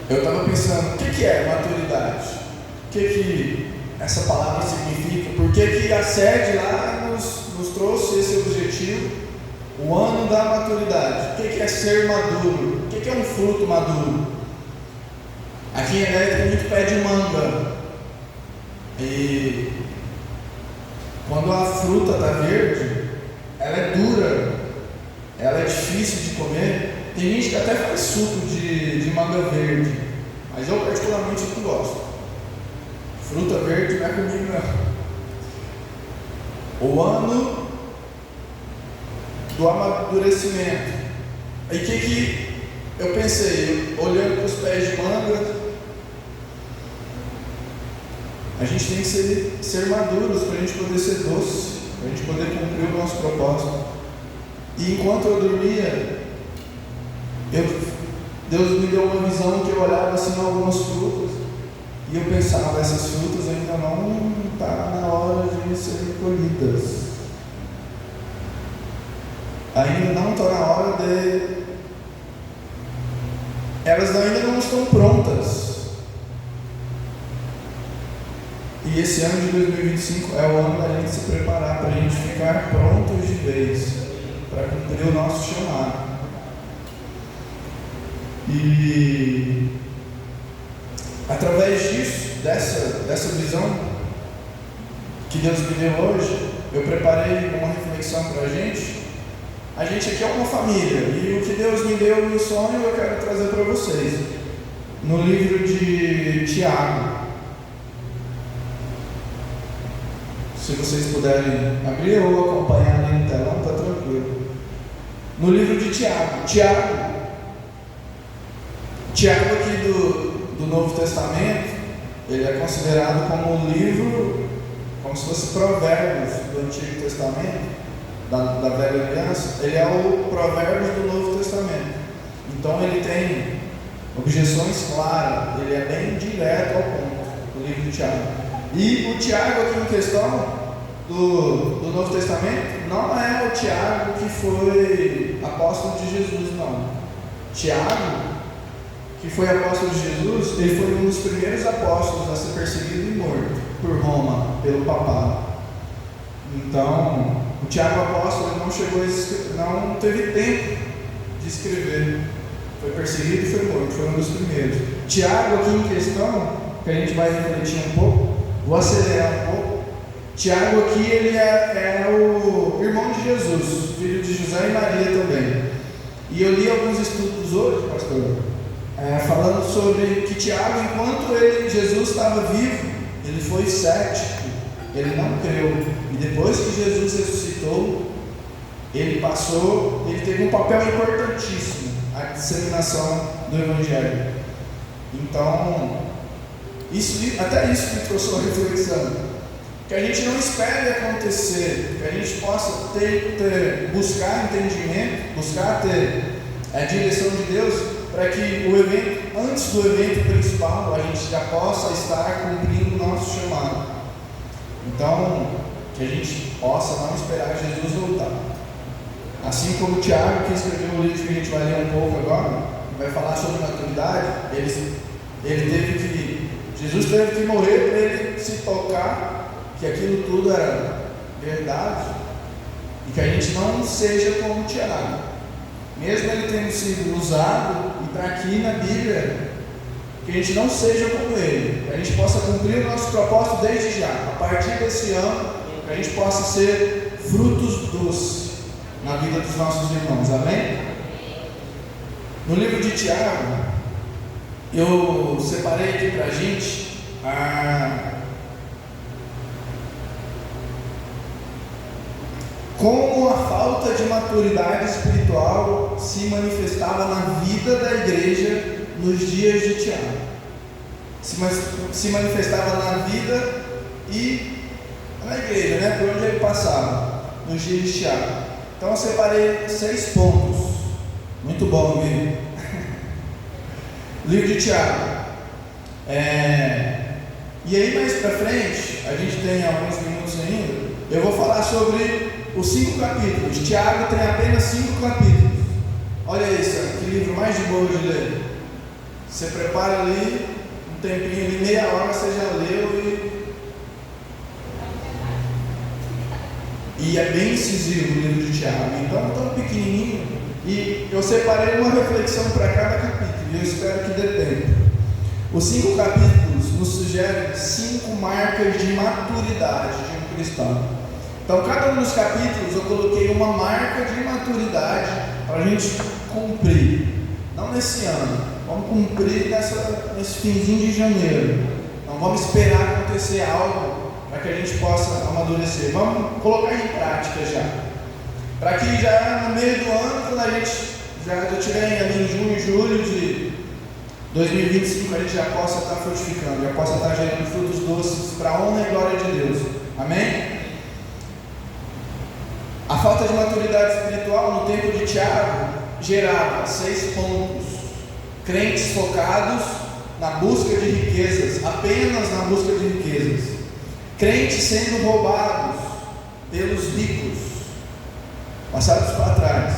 Eu estava pensando, o que é maturidade? que essa palavra significa, por que a sede lá nos trouxe esse objetivo, o ano da maturidade. O que é ser maduro? O que é um fruto maduro? Aqui em Enéia tem muito pé de manga, e quando a fruta está verde, ela é dura, ela é difícil de comer. Tem gente que até faz suco de manga verde, mas eu particularmente não gosto. Fruta verde não é comigo não. O ano do amadurecimento. Aí o que eu pensei, olhando para os pés de manga, a gente tem que ser maduros para a gente poder ser doce, para a gente poder cumprir o nosso propósito. E enquanto eu dormia, Deus me deu uma visão que eu olhava assim algumas frutas e eu pensava, essas frutas ainda não está na hora de serem colhidas. Ainda não está na hora de... Elas ainda não estão prontas. E esse ano de 2025 é o ano da gente se preparar, para a gente ficar prontos de vez, para cumprir o nosso chamado. E através disso, dessa visão que Deus me deu hoje, eu preparei uma reflexão para a gente. A gente aqui é uma família, e o que Deus me deu no sonho eu quero trazer para vocês. No livro de Tiago, se vocês puderem abrir ou acompanhar ali no telão, está tranquilo. No livro de Tiago aqui do Novo Testamento, ele é considerado como um livro, como se fosse Provérbios do Antigo Testamento, da Velha Aliança. Ele é o Provérbios do Novo Testamento. Então ele tem objeções claras, ele é bem direto ao ponto, o livro de Tiago. E o Tiago aqui em questão do Novo Testamento não é o Tiago que foi apóstolo de Jesus, não. Tiago, que foi apóstolo de Jesus, ele foi um dos primeiros apóstolos a ser perseguido e morto por Roma, pelo papado. Então, o Tiago apóstolo não teve tempo de escrever. Foi perseguido e foi morto, foi um dos primeiros. Tiago aqui em questão, que a gente vai refletir um pouco, vou acelerar um pouco. Tiago aqui, ele é o irmão de Jesus, filho de José e Maria também. E eu li alguns estudos hoje, pastor, falando sobre que Tiago, enquanto Jesus estava vivo, ele foi cético, ele não creu. E depois que Jesus ressuscitou, ele teve um papel importantíssimo, a disseminação do Evangelho. Então, até isso me trouxe uma reflexão. Que a gente não espere acontecer, que a gente possa buscar entendimento, buscar ter a direção de Deus, para que antes do evento principal, a gente já possa estar cumprindo o nosso chamado. Então, que a gente possa não esperar Jesus voltar. Assim como o Tiago, que escreveu o livro que a gente vai ler um pouco agora, vai falar sobre maturidade, Jesus teve que morrer para ele se tocar que aquilo tudo era verdade, e que a gente não seja como Tiago, mesmo ele tendo sido usado, e para aqui na Bíblia, que a gente não seja como ele, que a gente possa cumprir o nosso propósito desde já, a partir desse ano, que a gente possa ser frutos doces na vida dos nossos irmãos, amém? No livro de Tiago, eu separei aqui para a gente como a falta de maturidade espiritual se manifestava na vida da igreja nos dias de Tiago. Se manifestava na vida e na igreja, né? Por onde ele passava, nos dias de Tiago. Então eu separei 6 pontos. Muito bom, amigo. Livro de Tiago. E aí mais para frente, a gente tem alguns minutos ainda, eu vou falar sobre os 5 capítulos. Tiago tem apenas 5 capítulos. Olha isso, que livro mais de boa de ler. Você prepara ali um um tempinho ali, meia hora você já leu e é bem incisivo o livro de Tiago, então é tão pequenininho, e eu separei uma reflexão para cada capítulo, e eu espero que dê tempo. Os 5 capítulos nos sugerem 5 marcas de maturidade de um cristão. Então, cada um dos capítulos eu coloquei uma marca de maturidade para a gente cumprir, não nesse ano, vamos cumprir nesse finzinho de janeiro, não vamos esperar acontecer algo para que a gente possa amadurecer, vamos colocar em prática já, para que já no meio do ano, quando a gente já estiver ali em junho, julho de 2025, a gente já possa estar frutificando, já possa estar gerando frutos doces para a honra e glória de Deus, amém? A falta de maturidade espiritual no tempo de Tiago gerava 6 pontos: crentes focados na busca de riquezas, apenas na busca de riquezas, crentes sendo roubados pelos ricos, passados para trás.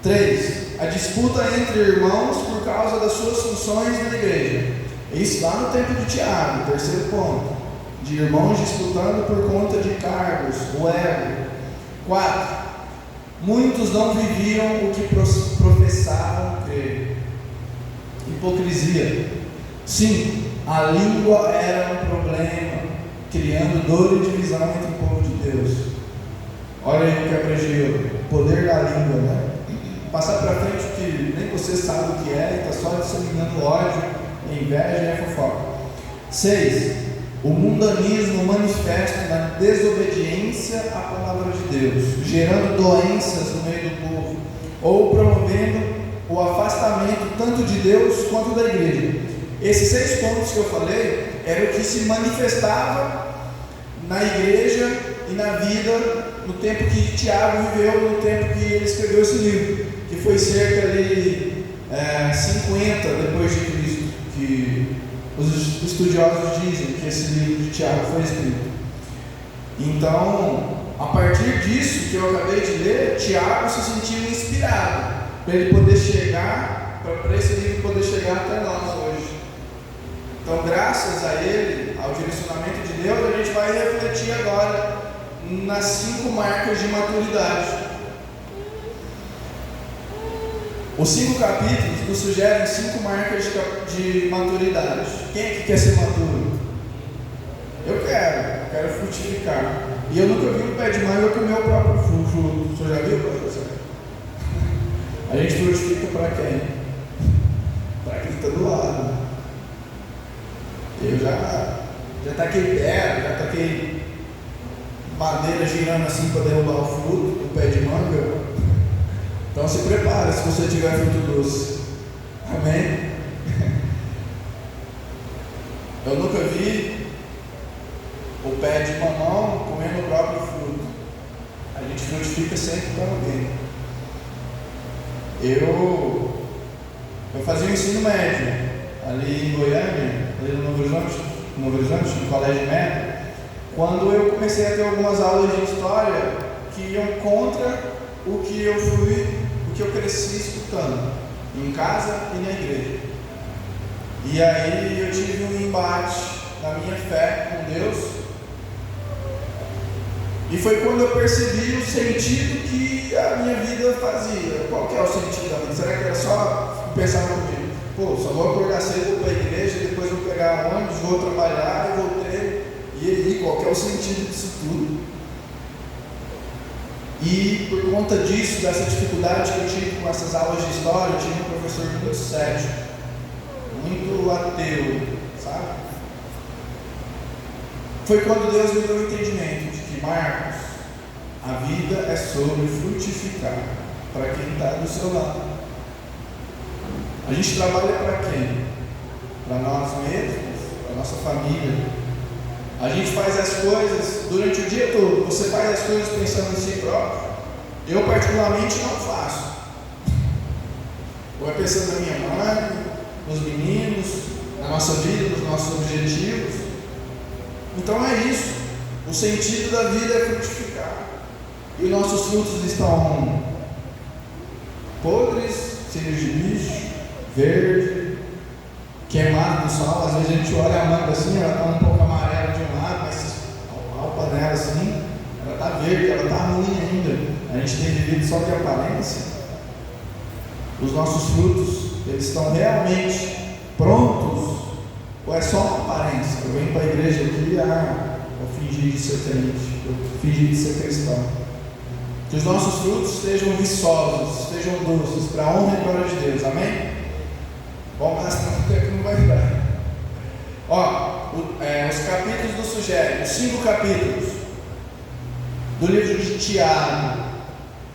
3. A disputa entre irmãos por causa das suas funções na igreja. Isso lá no tempo de Tiago, terceiro ponto, de irmãos disputando por conta de cargos, o ego. 4. Muitos não viviam o que professavam crer. Hipocrisia. 5. A língua era um problema, criando dor e divisão entre o povo de Deus. Olha aí o quebra-gelo, o poder da língua, né? Passar para frente o que nem você sabe o que é, e está só disseminando ódio, inveja e fofoca. 6. O mundanismo manifesta na desobediência à palavra de Deus, gerando doenças no meio do povo, ou promovendo o afastamento tanto de Deus quanto da igreja. Esses 6 pontos que eu falei eram o que se manifestava na igreja e na vida no tempo que Tiago viveu, no tempo que ele escreveu esse livro, que foi cerca de 50 depois de Cristo, que os estudiosos dizem que esse livro de Tiago foi escrito. Então, a partir disso que eu acabei de ler, Tiago se sentiu inspirado para ele poder chegar, para esse livro poder chegar até nós hoje. Então, graças a ele, ao direcionamento de Deus, a gente vai refletir agora nas 5 marcas de maturidade. Os 5 capítulos nos sugerem 5 marcas de maturidade. Quem é que quer ser maduro? Eu quero frutificar. E eu nunca vi um pé de manga comer o próprio fruto. Você já viu, professor? A gente frutifica para quem? Para quem está do lado. Eu já taquei pedra, já taquei madeira girando assim para derrubar o fruto, o pé de manga. Então se prepara se você tiver fruto doce. Amém? Eu nunca vi o pé de mamão comendo o próprio fruto. A gente frutifica sempre para alguém. Eu fazia o ensino médio ali em Goiânia, ali no Novo Horizonte, no Colégio Médio, quando eu comecei a ter algumas aulas de história que iam contra o que eu cresci escutando, em casa e na igreja. E aí eu tive um embate na minha fé com Deus, e foi quando eu percebi o sentido que a minha vida fazia. Qual que é o sentido da vida? Será que era só pensar comigo? Pô, só vou acordar cedo, vou para a igreja, depois vou pegar ônibus, vou trabalhar e voltei. E aí, qual que é o sentido disso tudo? E por conta disso, dessa dificuldade que eu tive com essas aulas de história, eu tive um professor muito cético, muito ateu, sabe? Foi quando Deus me deu o entendimento de que, Marcos, a vida é sobre frutificar para quem está do seu lado. A gente trabalha para quem? Para nós mesmos, para nossa família. A gente faz as coisas durante o dia todo. Você faz as coisas pensando em si próprio? Eu particularmente não faço. Ou é pensando na minha mãe, nos meninos, na nossa vida, nos nossos objetivos. Então é isso. O sentido da vida é frutificar. E nossos frutos estão podres, cheios de bicho, verde. queimada no sol. Às vezes a gente olha a manga assim, ela está um pouco amarela de um lado, mas a palpa dela assim, ela está verde, ela está ruim ainda. A gente tem vivido só de aparência. Os nossos frutos, eles estão realmente prontos? Ou é só uma aparência? Eu venho para a igreja aqui, eu fingi de ser crente, eu fingi de ser cristão. Que os nossos frutos estejam viçosos, estejam doces, para a honra e glória de Deus, amém? Bom, mas não tempo não vai dar. Os capítulos do Sugere, os 5 capítulos do livro de Tiago.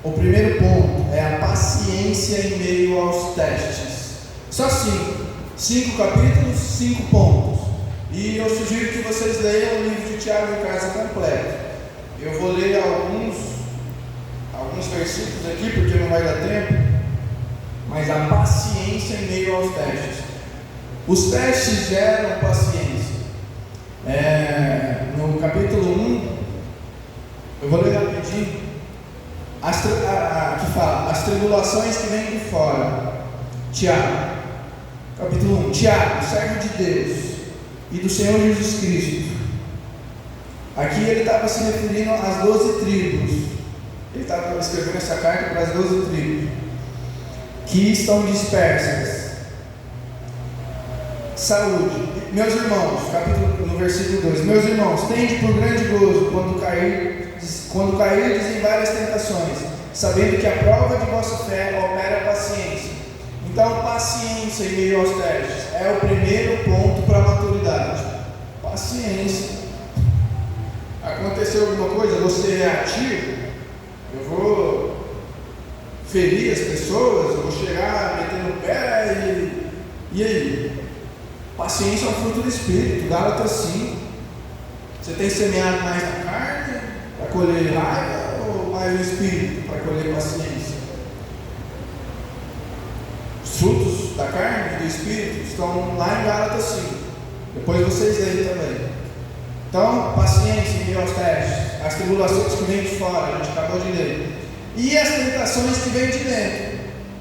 O primeiro ponto é a paciência em meio aos testes. Só 5 capítulos, 5 pontos. E eu sugiro que vocês leiam o livro de Tiago em casa completo. Eu vou ler alguns versículos aqui, porque não vai dar tempo. Mas a paciência em meio aos testes. Os testes geram paciência. No capítulo 1, eu vou ler rapidinho. Que fala, as tribulações que vêm de fora. Tiago, capítulo 1. Tiago, servo de Deus e do Senhor Jesus Cristo. Aqui ele estava se referindo às 12 tribos. Ele estava escrevendo essa carta para as 12 tribos que estão dispersas. Saúde. Meus irmãos, no versículo 2: meus irmãos, tende por grande gozo quando cairdes em várias tentações, sabendo que a prova de vossa fé opera paciência. Então, paciência em meio aos testes é o primeiro ponto para a maturidade. Paciência. Aconteceu alguma coisa, você é ativo, eu vou ferir as pessoas, eu vou chegar metendo o pé e aí? Paciência é um fruto do Espírito, Gálatas 5. Você tem semeado mais na carne para colher raiva ou mais no Espírito para colher paciência? Os frutos da carne e do Espírito estão lá em Gálatas 5. Depois vocês leem também. Então, paciência em meio aos testes, as tribulações que vêm de fora, a gente acabou de ler, e as tentações que vêm de dentro.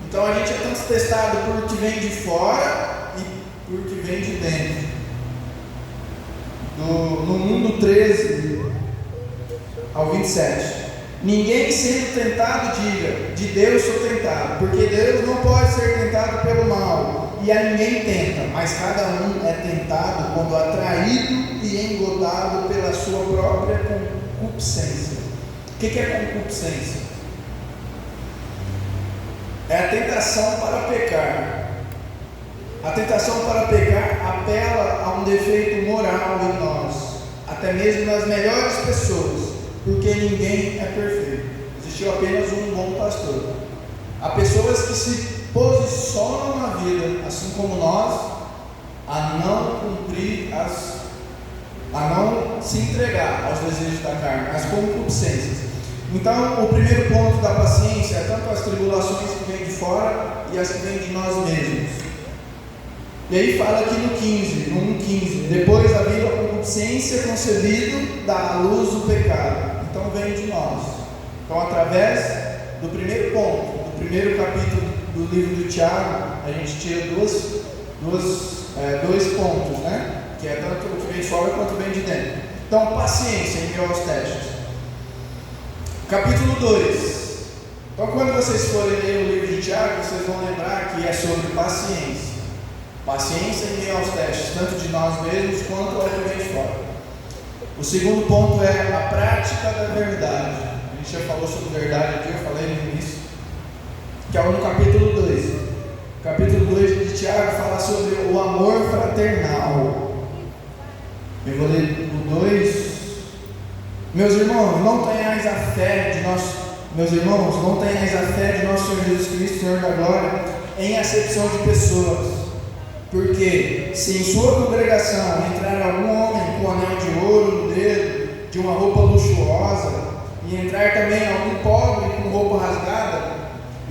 Então a gente é tanto testado por o que vem de fora e por o que vem de dentro. No mundo 13 ao 27, ninguém sendo tentado diga, de Deus sou tentado, porque Deus não pode ser tentado pelo mal, e a ninguém tenta, mas cada um é tentado quando atraído e engodado pela sua própria concupiscência. O que é concupiscência? É a tentação para pecar. A tentação para pecar apela a um defeito moral em nós, até mesmo nas melhores pessoas, porque ninguém é perfeito. Existiu apenas um bom pastor. Há pessoas que se posicionam na vida, assim como nós, a não cumprir a não se entregar aos desejos da carne, às concupiscências. Então, o primeiro ponto da paciência é tanto as tribulações que vêm de fora e as que vêm de nós mesmos. E aí fala aqui no 1,15: depois da vida a concupiscência concebido dá à luz o pecado. Então vem de nós. Então, através do primeiro ponto, do primeiro capítulo do livro do Tiago, a gente tira dois pontos, né? Que é tanto o que vem de fora quanto vem de dentro. Então, paciência em meio aos testes. Capítulo 2. Então, quando vocês forem ler o livro de Tiago, vocês vão lembrar que é sobre paciência. Paciência em meio aos testes, tanto de nós mesmos quanto ao que vem de fora. O segundo ponto é a prática da verdade. A gente já falou sobre verdade aqui, eu falei no início, que é no capítulo 2. O capítulo 2 de Tiago fala sobre o amor fraternal. Eu vou ler o 2. Meus irmãos, não tenhais a fé de nosso Senhor Jesus Cristo, Senhor da glória, em acepção de pessoas. Porque se em sua congregação entrar algum homem com um anel de ouro no dedo, de uma roupa luxuosa, e entrar também algum pobre com roupa rasgada,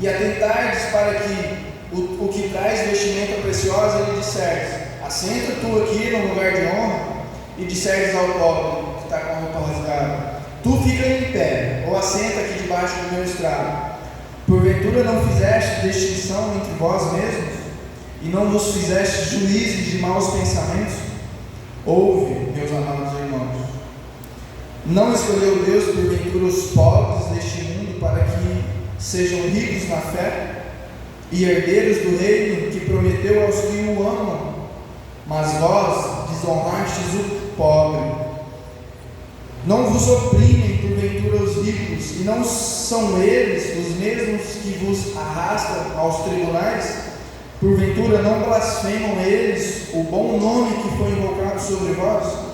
e atentardes para que o que traz vestimenta preciosa lhe disseres: assenta tu aqui no lugar de honra, e disseres ao pobre que está com a roupa rasgada: tu fica em pé, ou assenta aqui debaixo do meu estrado. Porventura não fizeste distinção entre vós mesmos, e não vos fizeste juízes de maus pensamentos? Ouve, meus amados irmãos. Não escolheu Deus porventura os pobres deste mundo para que sejam ricos na fé e herdeiros do reino que prometeu aos que o amam? Mas vós desonrastes o pobre. Não vos oprimem porventura os ricos, e não são eles os mesmos que vos arrastam aos tribunais? Porventura não blasfemam eles o bom nome que foi invocado sobre vós?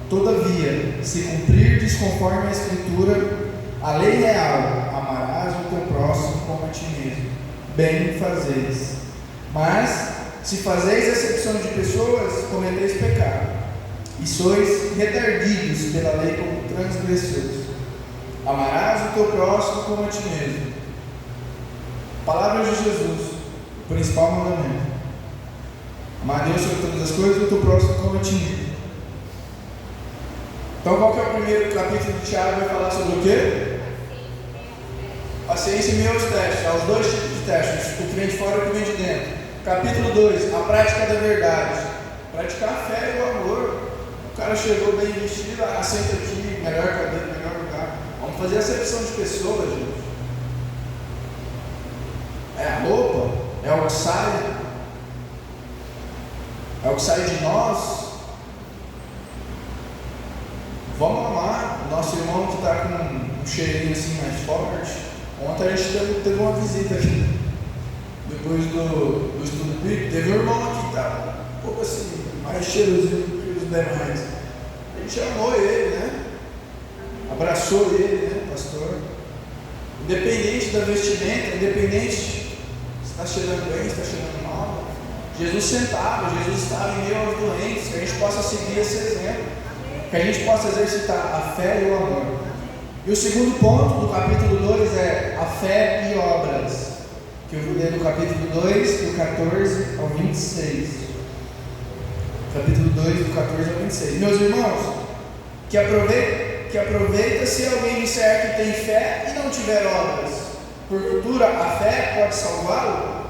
Todavia, se cumprirdes conforme a Escritura, a lei real, amarás o teu próximo como a ti mesmo, bem fazeis. Mas, se fazeis acepção de pessoas, cometeis pecado, e sois redarguidos pela lei como transgressores. Amarás o teu próximo como a ti mesmo. Palavras de Jesus, o principal mandamento. Amar a Deus sobre todas as coisas e o teu próximo como a ti mesmo. Então, qual que é o primeiro capítulo de Tiago? Vai falar sobre o quê? Paciência e meus testes. Há os dois tipos de testes, o que vem de fora e o que vem de dentro. Capítulo 2, a prática da verdade. Praticar a fé e o amor. O cara chegou bem vestido, senta aqui, melhor cadeira, melhor lugar. Vamos fazer acepção de pessoas, gente. É a roupa, é o que sai, é o que sai de nós. Vamos amar o nosso irmão que está com um cheirinho assim mais forte. Ontem a gente teve uma visita aqui, depois do estudo bíblico. Teve um irmão aqui que estava um pouco assim, mais cheirosinho que os demais. A gente amou ele, né? Abraçou ele, né, pastor? Independente da vestimenta, independente se está cheirando bem, se está cheirando mal. Jesus sentava, Jesus estava em meio aos doentes, que a gente possa seguir esse exemplo. Que a gente possa exercitar a fé e o amor. E o segundo ponto do capítulo 2 é a fé e obras, que eu vou ler no capítulo 2, do 14 ao 26. Capítulo 2, do 14 ao 26. Meus irmãos, que aproveita se alguém disser que tem fé e não tiver obras. Porventura, a fé pode salvá-lo?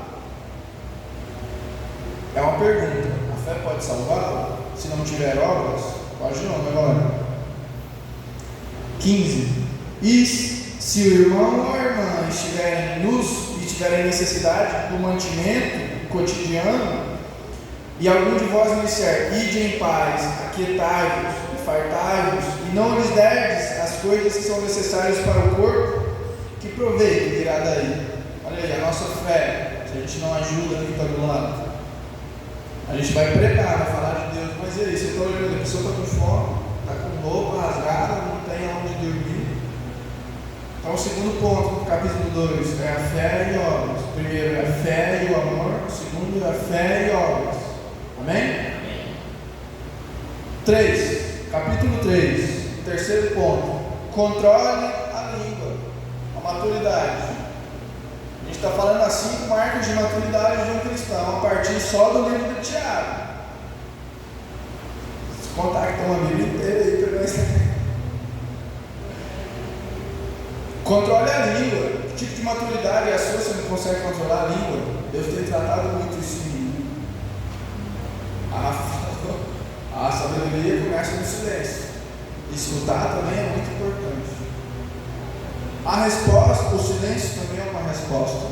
É uma pergunta. A fé pode salvá-lo se não tiver obras? Pode não, agora. 15. E se o irmão ou a irmã estiverem nus e tiverem necessidade do mantimento cotidiano, e algum de vós me disser, ide em paz, aquietai-vos e fartai-vos, e não lhes derdes as coisas que são necessárias para o corpo, que proveito virá daí? Olha aí, a nossa fé, se a gente não ajuda quem está do lado, a gente vai pregar, vai falar de Deus, mas e aí, você está olhando, a pessoa está com fome, está com roupa rasgada, não tem aonde dormir. Então o segundo ponto do capítulo 2 é a fé e obras. O primeiro é a fé e o amor, o segundo é a fé e obras. Amém? 3, capítulo 3, terceiro ponto, controle a língua, a maturidade. A gente está falando assim com marcas de maturidade de um cristão, a partir só do livro de Tiago. Se contar que tem uma Bíblia inteira aí para nós. Controle a língua. Que tipo de maturidade é a sua se você não consegue controlar a língua? Deus tem tratado muito isso em mim. A sabedoria começa no silêncio. Escutar também é muito importante. A resposta, o silêncio também é uma resposta.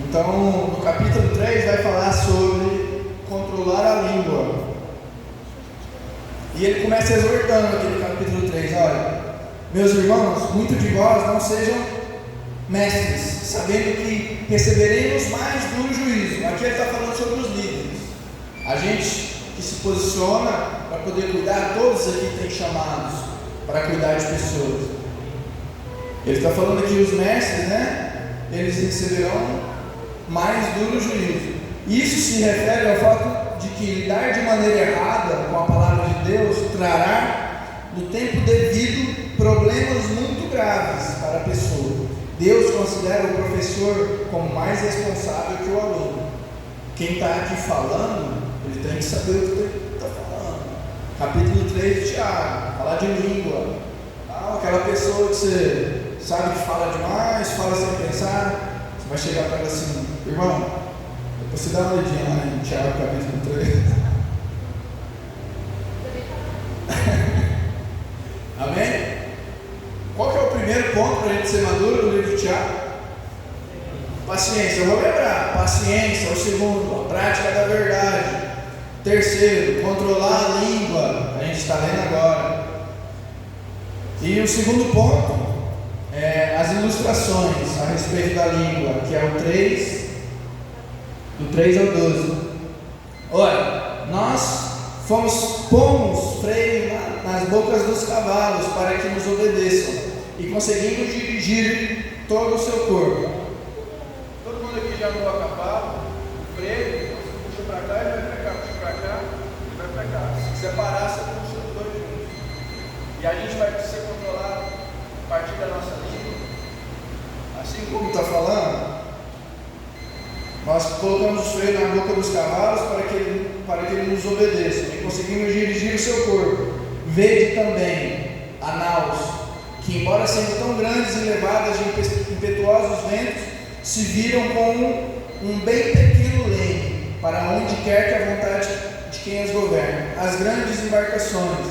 Então, no capítulo 3 vai falar sobre controlar a língua. E ele começa exortando aqui no capítulo 3, olha, meus irmãos, muitos de vós não sejam mestres, sabendo que receberemos mais duro juízo. Aqui ele está falando sobre os líderes. A gente que se posiciona para poder cuidar, todos aqui têm chamados para cuidar de pessoas. Ele está falando aqui os mestres, né? Eles receberão mais duro juízo. Isso se refere ao fato de que lidar de maneira errada com a palavra de Deus trará, no tempo devido, problemas muito graves para a pessoa. Deus considera o professor como mais responsável que o aluno. Quem está aqui falando, ele tem que saber o que ele está falando. Capítulo 3 de Tiago, falar de língua. Aquela pessoa que você sabe que fala demais, fala sem pensar, você vai chegar para ela assim, irmão, eu Você dá uma olhadinha lá em Tiago capítulo 3. Amém? Qual que é o primeiro ponto para a gente ser maduro do livro de Tiago? Paciência. Eu vou lembrar. Paciência é o segundo. A prática da verdade. Terceiro, controlar a língua. A gente está lendo agora. E o segundo ponto é as ilustrações a respeito da língua, que é o 3, do 3 ao 12. Olha, nós pomos freio nas bocas dos cavalos para que nos obedeçam e conseguimos dirigir todo o seu corpo. Todo mundo aqui já andou a cavalo, freio, você puxa para cá e vai para cá, puxa para cá e vai para cá. Se quiser parar, você puxa os dois juntos. E a gente vai ser controlado a partir da nossa língua. Assim como está falando, nós colocamos o freio na boca dos cavalos para que eles nos obedeçam e conseguimos dirigir o seu corpo. Vede também a naus, que embora sendo tão grandes e levadas de impetuosos ventos, se viram como um bem pequeno leme, para onde quer que a vontade de quem as governa. As grandes embarcações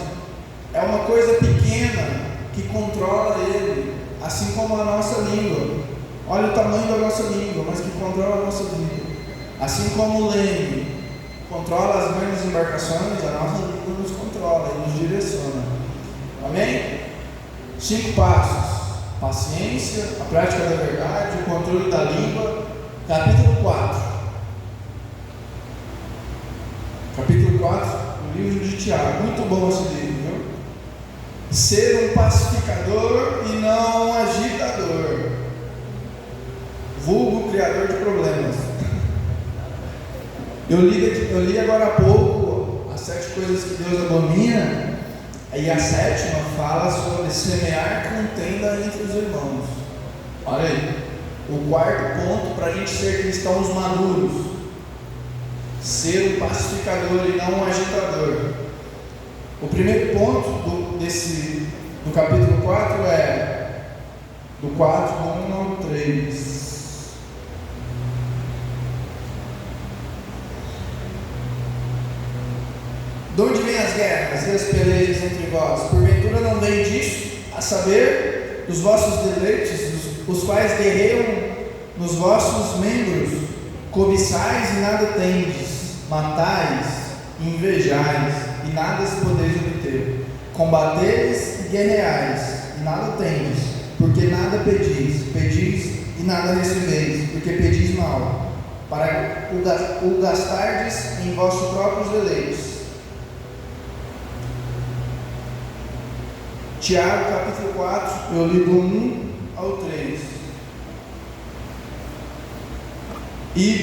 é uma coisa pequena que controla ele, assim como a nossa língua. Olha o tamanho da nossa língua, mas que controla a nossa língua. Assim como o leme controla as grandes embarcações, a nossa língua nos controla e nos direciona. Amém? 5 passos: paciência, a prática da verdade, o controle da língua. Capítulo 4. Capítulo 4 do livro de Tiago. Muito bom esse livro, viu? Ser um pacificador e não um agitador. Vulgo criador de problemas. Eu li agora há pouco as 7 coisas que Deus abomina, e a 7ª fala sobre semear contenda entre os irmãos. Olha aí, o 4º ponto para a gente ser cristãos maduros: ser um pacificador e não um agitador. O primeiro ponto do capítulo 4 é do 4, 1 ao 3. De onde vêm as guerras e as pelejas entre vós? Porventura não vem disso, a saber, dos vossos deleites, os quais guerreiam nos vossos membros? Cobiçais e nada tendes, matais e invejais e nada se podeis obter. Combateis e guerreais e nada tendes, porque nada pedis. Pedis e nada recebeis, porque pedis mal, para o gastardes em vossos próprios deleites. Tiago capítulo 4, eu li do 1 ao 3. E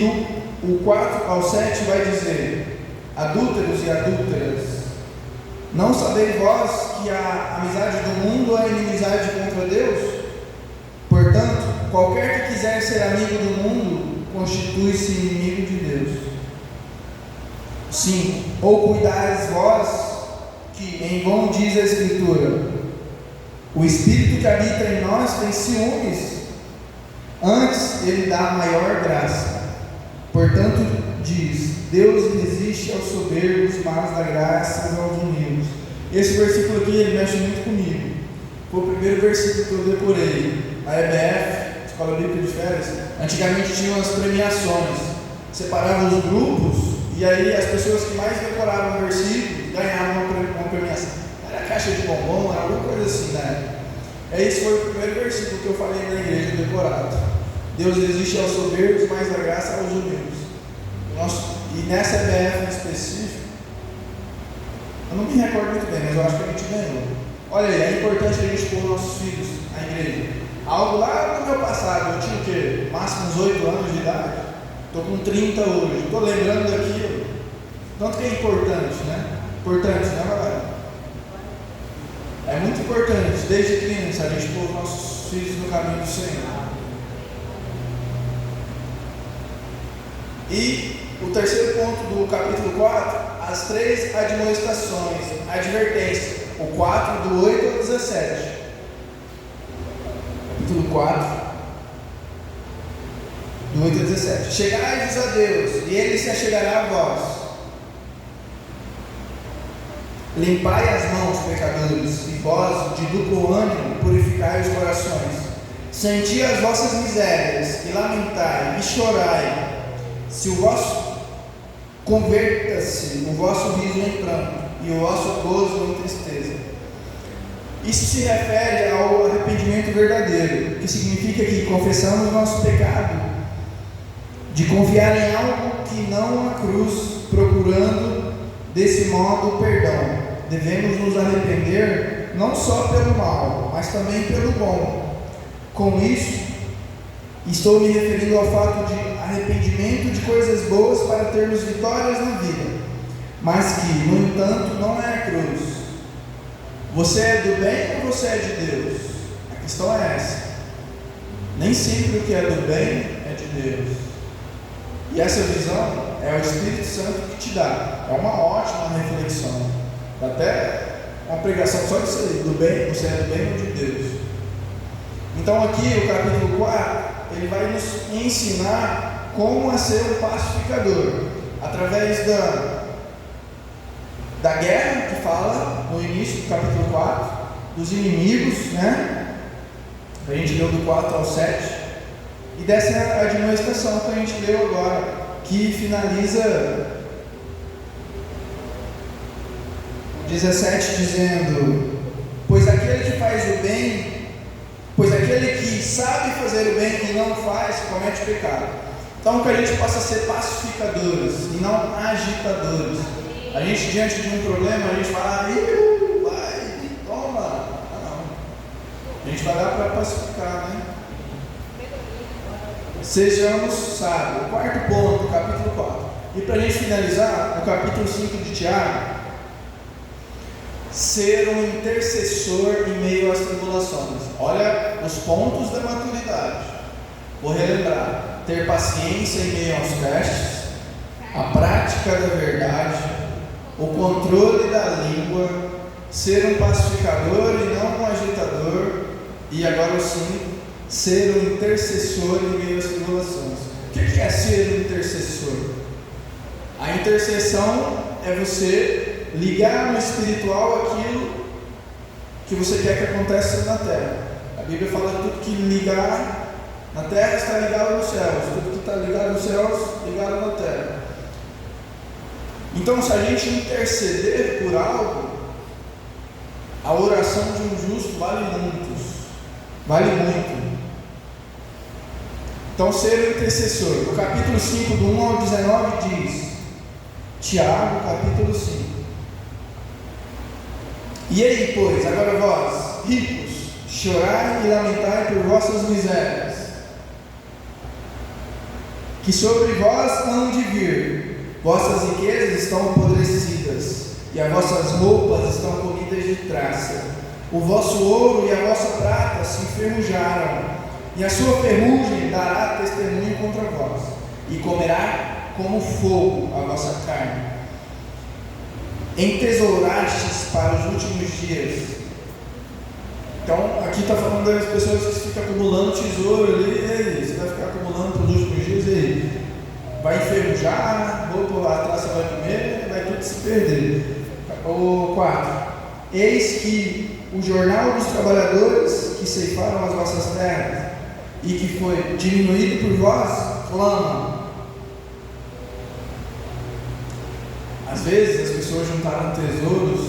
do 4 ao 7 vai dizer: adúlteros e adúlteras, não sabeis vós que a amizade do mundo é inimizade contra Deus? Portanto, qualquer que quiser ser amigo do mundo, constitui-se inimigo de Deus. 5. Ou cuidais vós, que em vão diz a Escritura: o Espírito que habita em nós tem ciúmes, antes ele dá maior graça. Portanto, diz: Deus resiste aos soberbos, mas dá graça aos humildes. Esse versículo aqui, ele mexe muito comigo. Foi o primeiro versículo que eu decorei. A EBF, Escola Bíblica de Férias, antigamente tinha umas premiações. Separava os grupos, e aí as pessoas que mais decoravam o versículo ganhavam uma premiação. Era caixa de bombom, era alguma coisa assim, né? Esse foi o primeiro versículo que eu falei na igreja decorado. Deus resiste aos soberbos, mas dá graça aos humildes. E nessa EBF em específico, eu não me recordo muito bem, mas eu acho que a gente ganhou. Olha aí, é importante a gente pôr nossos filhos na igreja. Algo lá no meu passado, eu tinha o quê? Máximo uns 8 anos de idade. Estou com 30 hoje. Estou lembrando daquilo. Tanto que é importante, né? Importante, né, galera? É muito importante, desde criança, a gente pôr nossos filhos no caminho do Senhor. E o terceiro ponto do capítulo 4, as 3 admoestações, advertência, o 4 do 8 ao 17. Capítulo 4, do 8 a 17. Chegai-vos a Deus, e Ele se achegará a vós. Limpai as mãos, pecadores, e vós, de duplo ânimo, purificai os corações. Senti as vossas misérias, e lamentai, e chorai. Se o vosso converta-se o vosso riso em pranto, e o vosso gozo em tristeza. Isso se refere ao arrependimento verdadeiro, que significa que confessamos o nosso pecado, de confiar em algo que não a cruz, procurando desse modo o perdão. Devemos nos arrepender não só pelo mal, mas também pelo bom. Com isso, estou me referindo ao fato de arrependimento de coisas boas para termos vitórias na vida, mas que, no entanto, não é a cruz. Você é do bem ou você é de Deus? A questão é essa. Nem sempre o que é do bem é de Deus. E essa visão é o Espírito Santo que te dá. É uma ótima reflexão. Dá até uma pregação só disso aí, do bem, você é do bem ou de Deus. Então aqui o capítulo 4, ele vai nos ensinar como a ser um pacificador, através da guerra, que fala no início do capítulo 4, dos inimigos, né? A gente leu do 4 ao 7, e dessa admoestação que a gente leu agora, que finaliza 17 dizendo: pois aquele que sabe fazer o bem e não faz, comete pecado. Então que a gente possa ser pacificadores e não agitadores. A gente, diante de um problema, a gente fala, vai, toma. Não. A gente vai lá para pacificar, né? Sejamos sábios. O quarto ponto, capítulo 4. E para a gente finalizar, no capítulo 5 de Tiago, ser um intercessor em meio às tribulações. Olha os pontos da maturidade. Vou relembrar: ter paciência em meio aos testes, a prática da verdade, o controle da língua, ser um pacificador e não um agitador, e agora o 5, ser um intercessor em meio às tribulações. O que é ser um intercessor? A intercessão é você ligar no espiritual aquilo que você quer que aconteça na terra. A Bíblia fala que tudo que ligar na terra está ligado nos céus, tudo que está ligado nos céus, ligado na terra. Então, se a gente interceder por algo, a oração de um justo vale muito. Então, ser o intercessor. O capítulo 5, do 1 ao 19 diz, Tiago, capítulo 5. E aí, pois, agora vós, ricos, chorai e lamentai por vossas misérias, que sobre vós hão de vir. Vossas riquezas estão apodrecidas, e as vossas roupas estão comidas de traça. O vosso ouro e a vossa prata se enferrujaram, e a sua ferrugem dará testemunho contra vós, e comerá como fogo a vossa carne. Entesourastes para os últimos dias. Então, aqui está falando das pessoas que ficam acumulando tesouro ali, e aí, você vai ficar acumulando para os últimos dias, e aí? Vai enferrujar, a traça vai comer, vai tudo se perder. O 4. Eis que o jornal dos trabalhadores que ceifaram as vossas terras, e que foi diminuído por vós, clama. Às vezes as pessoas juntaram tesouros,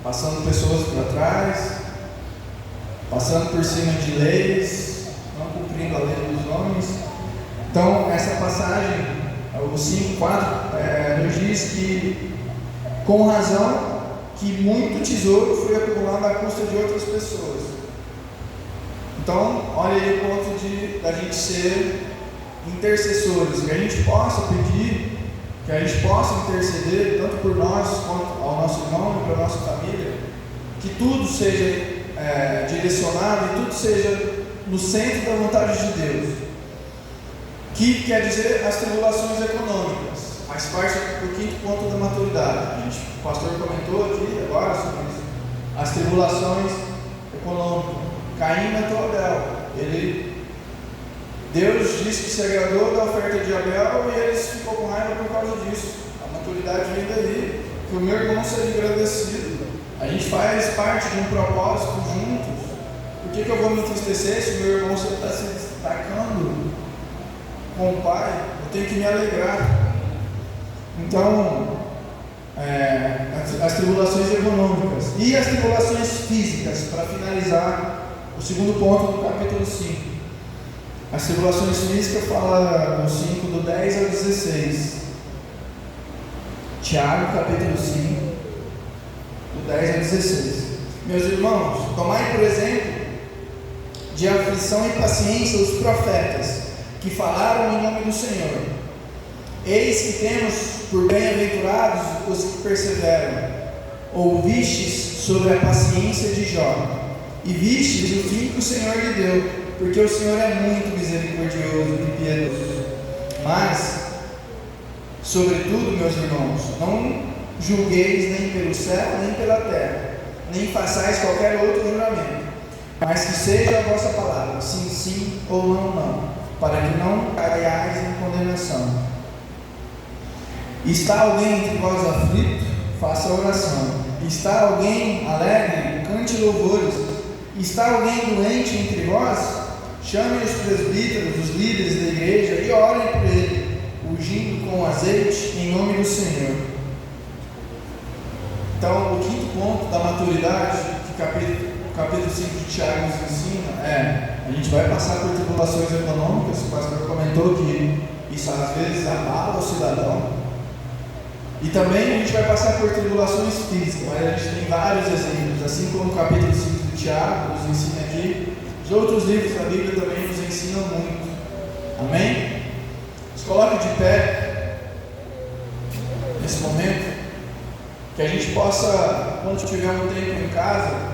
passando pessoas para trás, passando por cima de leis, não cumprindo a lei dos homens. Então, essa passagem, o 5:4, nos diz que, com razão, que muito tesouro foi acumulado à custa de outras pessoas. Então, olha aí o ponto da gente ser intercessores, que a gente possa pedir, que a gente possa interceder, tanto por nós, quanto ao nosso irmão e para a nossa família, que tudo seja direcionado e tudo seja no centro da vontade de Deus. Que quer dizer as tribulações econômicas, faz parte do quinto ponto da maturidade. O pastor comentou aqui agora sobre isso. As tribulações econômicas. Caim matou Abel. Ele Deus disse que se agradou da oferta de Abel e eles ficou com raiva por causa disso. A maturidade vem daí, que o meu irmão seja agradecido. A gente faz parte de um propósito juntos. Por que eu vou me entristecer se o meu irmão está se destacando com o Pai? Eu tenho que me alegrar. Então, as tribulações econômicas e as tribulações físicas, para finalizar o segundo ponto do capítulo 5. As tribulações físicas fala no 5, do 10 ao 16. Tiago, capítulo 5, do 10 ao 16. Meus irmãos, tomai por exemplo de aflição e paciência os profetas que falaram em nome do Senhor. Eis que temos por bem-aventurados os que perseveram. Ouvistes sobre a paciência de Jó, e vistes o fim que o Senhor lhe deu, porque o Senhor é muito misericordioso e piedoso. Mas, sobretudo, meus irmãos, não julgueis nem pelo céu, nem pela terra, nem façais qualquer outro juramento, mas que seja a vossa palavra, sim, sim, ou não, não, para que não caiais em condenação. Está alguém entre vós aflito? Faça oração. Está alguém alegre? Cante louvores. Está alguém doente entre vós? Chame os presbíteros, os líderes da igreja, e orem por ele, ungindo com azeite em nome do Senhor. Então, o quinto ponto da maturidade que o capítulo 5 de Tiago nos ensina a gente vai passar por tribulações econômicas. O pastor comentou que isso às vezes abala o cidadão. E também a gente vai passar por tribulações físicas, mas a gente tem vários exemplos, assim como o capítulo 5 de Tiago nos ensina aqui. Os outros livros da Bíblia também nos ensinam muito. Amém? Se coloque de pé nesse momento, que a gente possa, quando tiver um tempo em casa,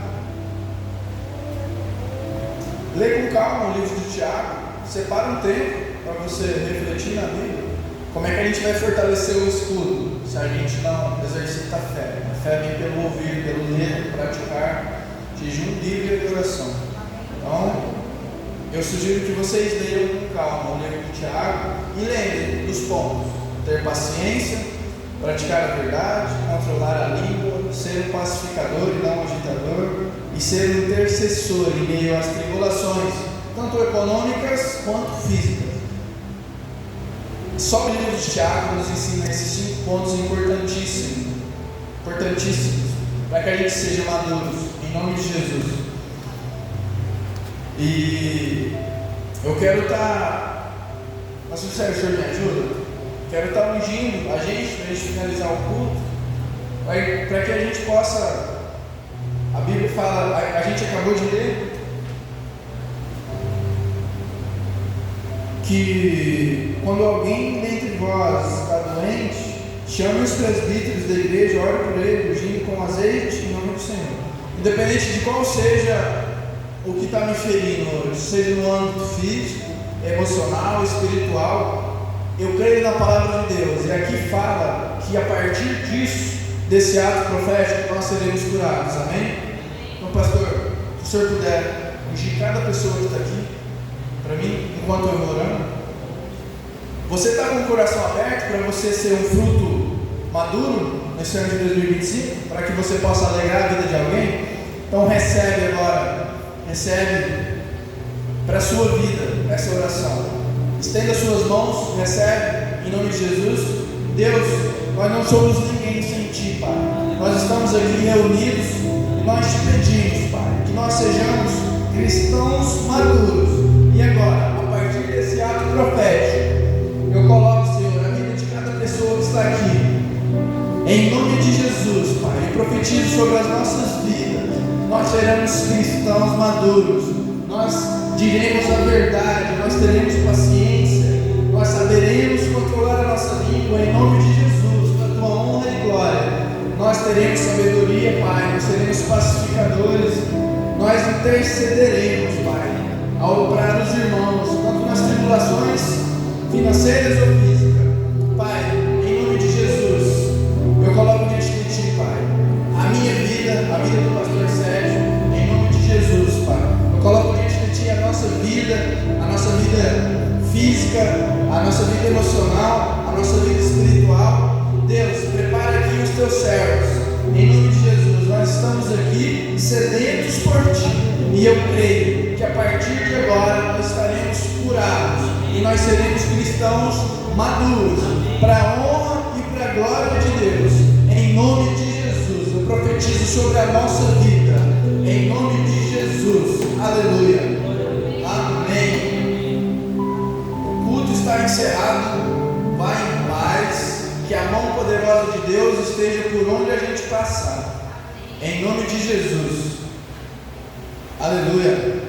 ler com calma o livro de Tiago. Separa um tempo para você refletir na Bíblia. Como é que a gente vai fortalecer o estudo se a gente não exercita a fé? A fé vem pelo ouvir, pelo ler, praticar, jejum, Bíblia e oração. Então, eu sugiro que vocês leiam com calma o livro de Tiago e lembrem dos pontos: ter paciência, praticar a verdade, controlar a língua, ser um pacificador e não um agitador, e ser um intercessor em meio às tribulações, tanto econômicas quanto físicas. Só o livro de Tiago nos ensina esses 5 pontos importantíssimos, para que a gente seja maduros, em nome de Jesus. E eu quero mas o Senhor me ajuda? Quero estar ungindo a gente, para a gente finalizar o culto, para que a gente possa, a Bíblia fala, a gente acabou de ler, que quando alguém dentre vós está doente, chame os presbíteros da igreja, ore por ele, ungindo com azeite em nome do Senhor. Independente de qual seja o que está me ferindo hoje, seja no âmbito físico, emocional, espiritual, eu creio na palavra de Deus. E aqui fala que a partir disso, desse ato profético, nós seremos curados. Amém? Então, pastor, se o senhor puder ungir cada pessoa que está aqui, para mim, enquanto eu vou orando. Você está com o coração aberto para você ser um fruto maduro nesse ano de 2025? Para que você possa alegrar a vida de alguém? Então recebe agora, para a sua vida essa oração. Estenda suas mãos, recebe em nome de Jesus. Deus, nós não somos ninguém sem Ti, Pai. Nós estamos aqui reunidos e nós Te pedimos, Pai, que nós sejamos cristãos maduros. E agora, a partir desse ato profético, eu coloco, Senhor, a vida de cada pessoa que está aqui. Em nome de Jesus, Pai, eu profetizo sobre as nossas vidas. Nós seremos cristãos maduros. Nós diremos a verdade, nós teremos paciência, nós saberemos controlar a nossa língua em nome de Jesus, para a Tua honra e glória. Nós teremos sabedoria, Pai, nós seremos pacificadores, nós intercederemos, Pai, ao orar os irmãos, tanto nas tribulações financeiras ou físicas. Pai, em nome de Jesus, eu coloco diante de Ti, Pai, a minha vida, a vida do pastor Sérgio, em nome de Jesus, Pai. Eu coloco diante de Ti a nossa vida física, a nossa vida emocional, a nossa vida espiritual. Deus, prepara aqui os teus servos. Em nome de Jesus, nós estamos aqui sedentos por ti. E eu creio que a partir de agora nós estaremos curados e nós seremos cristãos maduros, para a honra e para a glória de Deus. Em nome de Jesus, eu profetizo sobre a nossa vida. Em nome de Jesus. Aleluia. Amém. O culto está encerrado. Vai em paz. Que a mão poderosa de Deus esteja por onde a gente passar. Em nome de Jesus. Aleluia.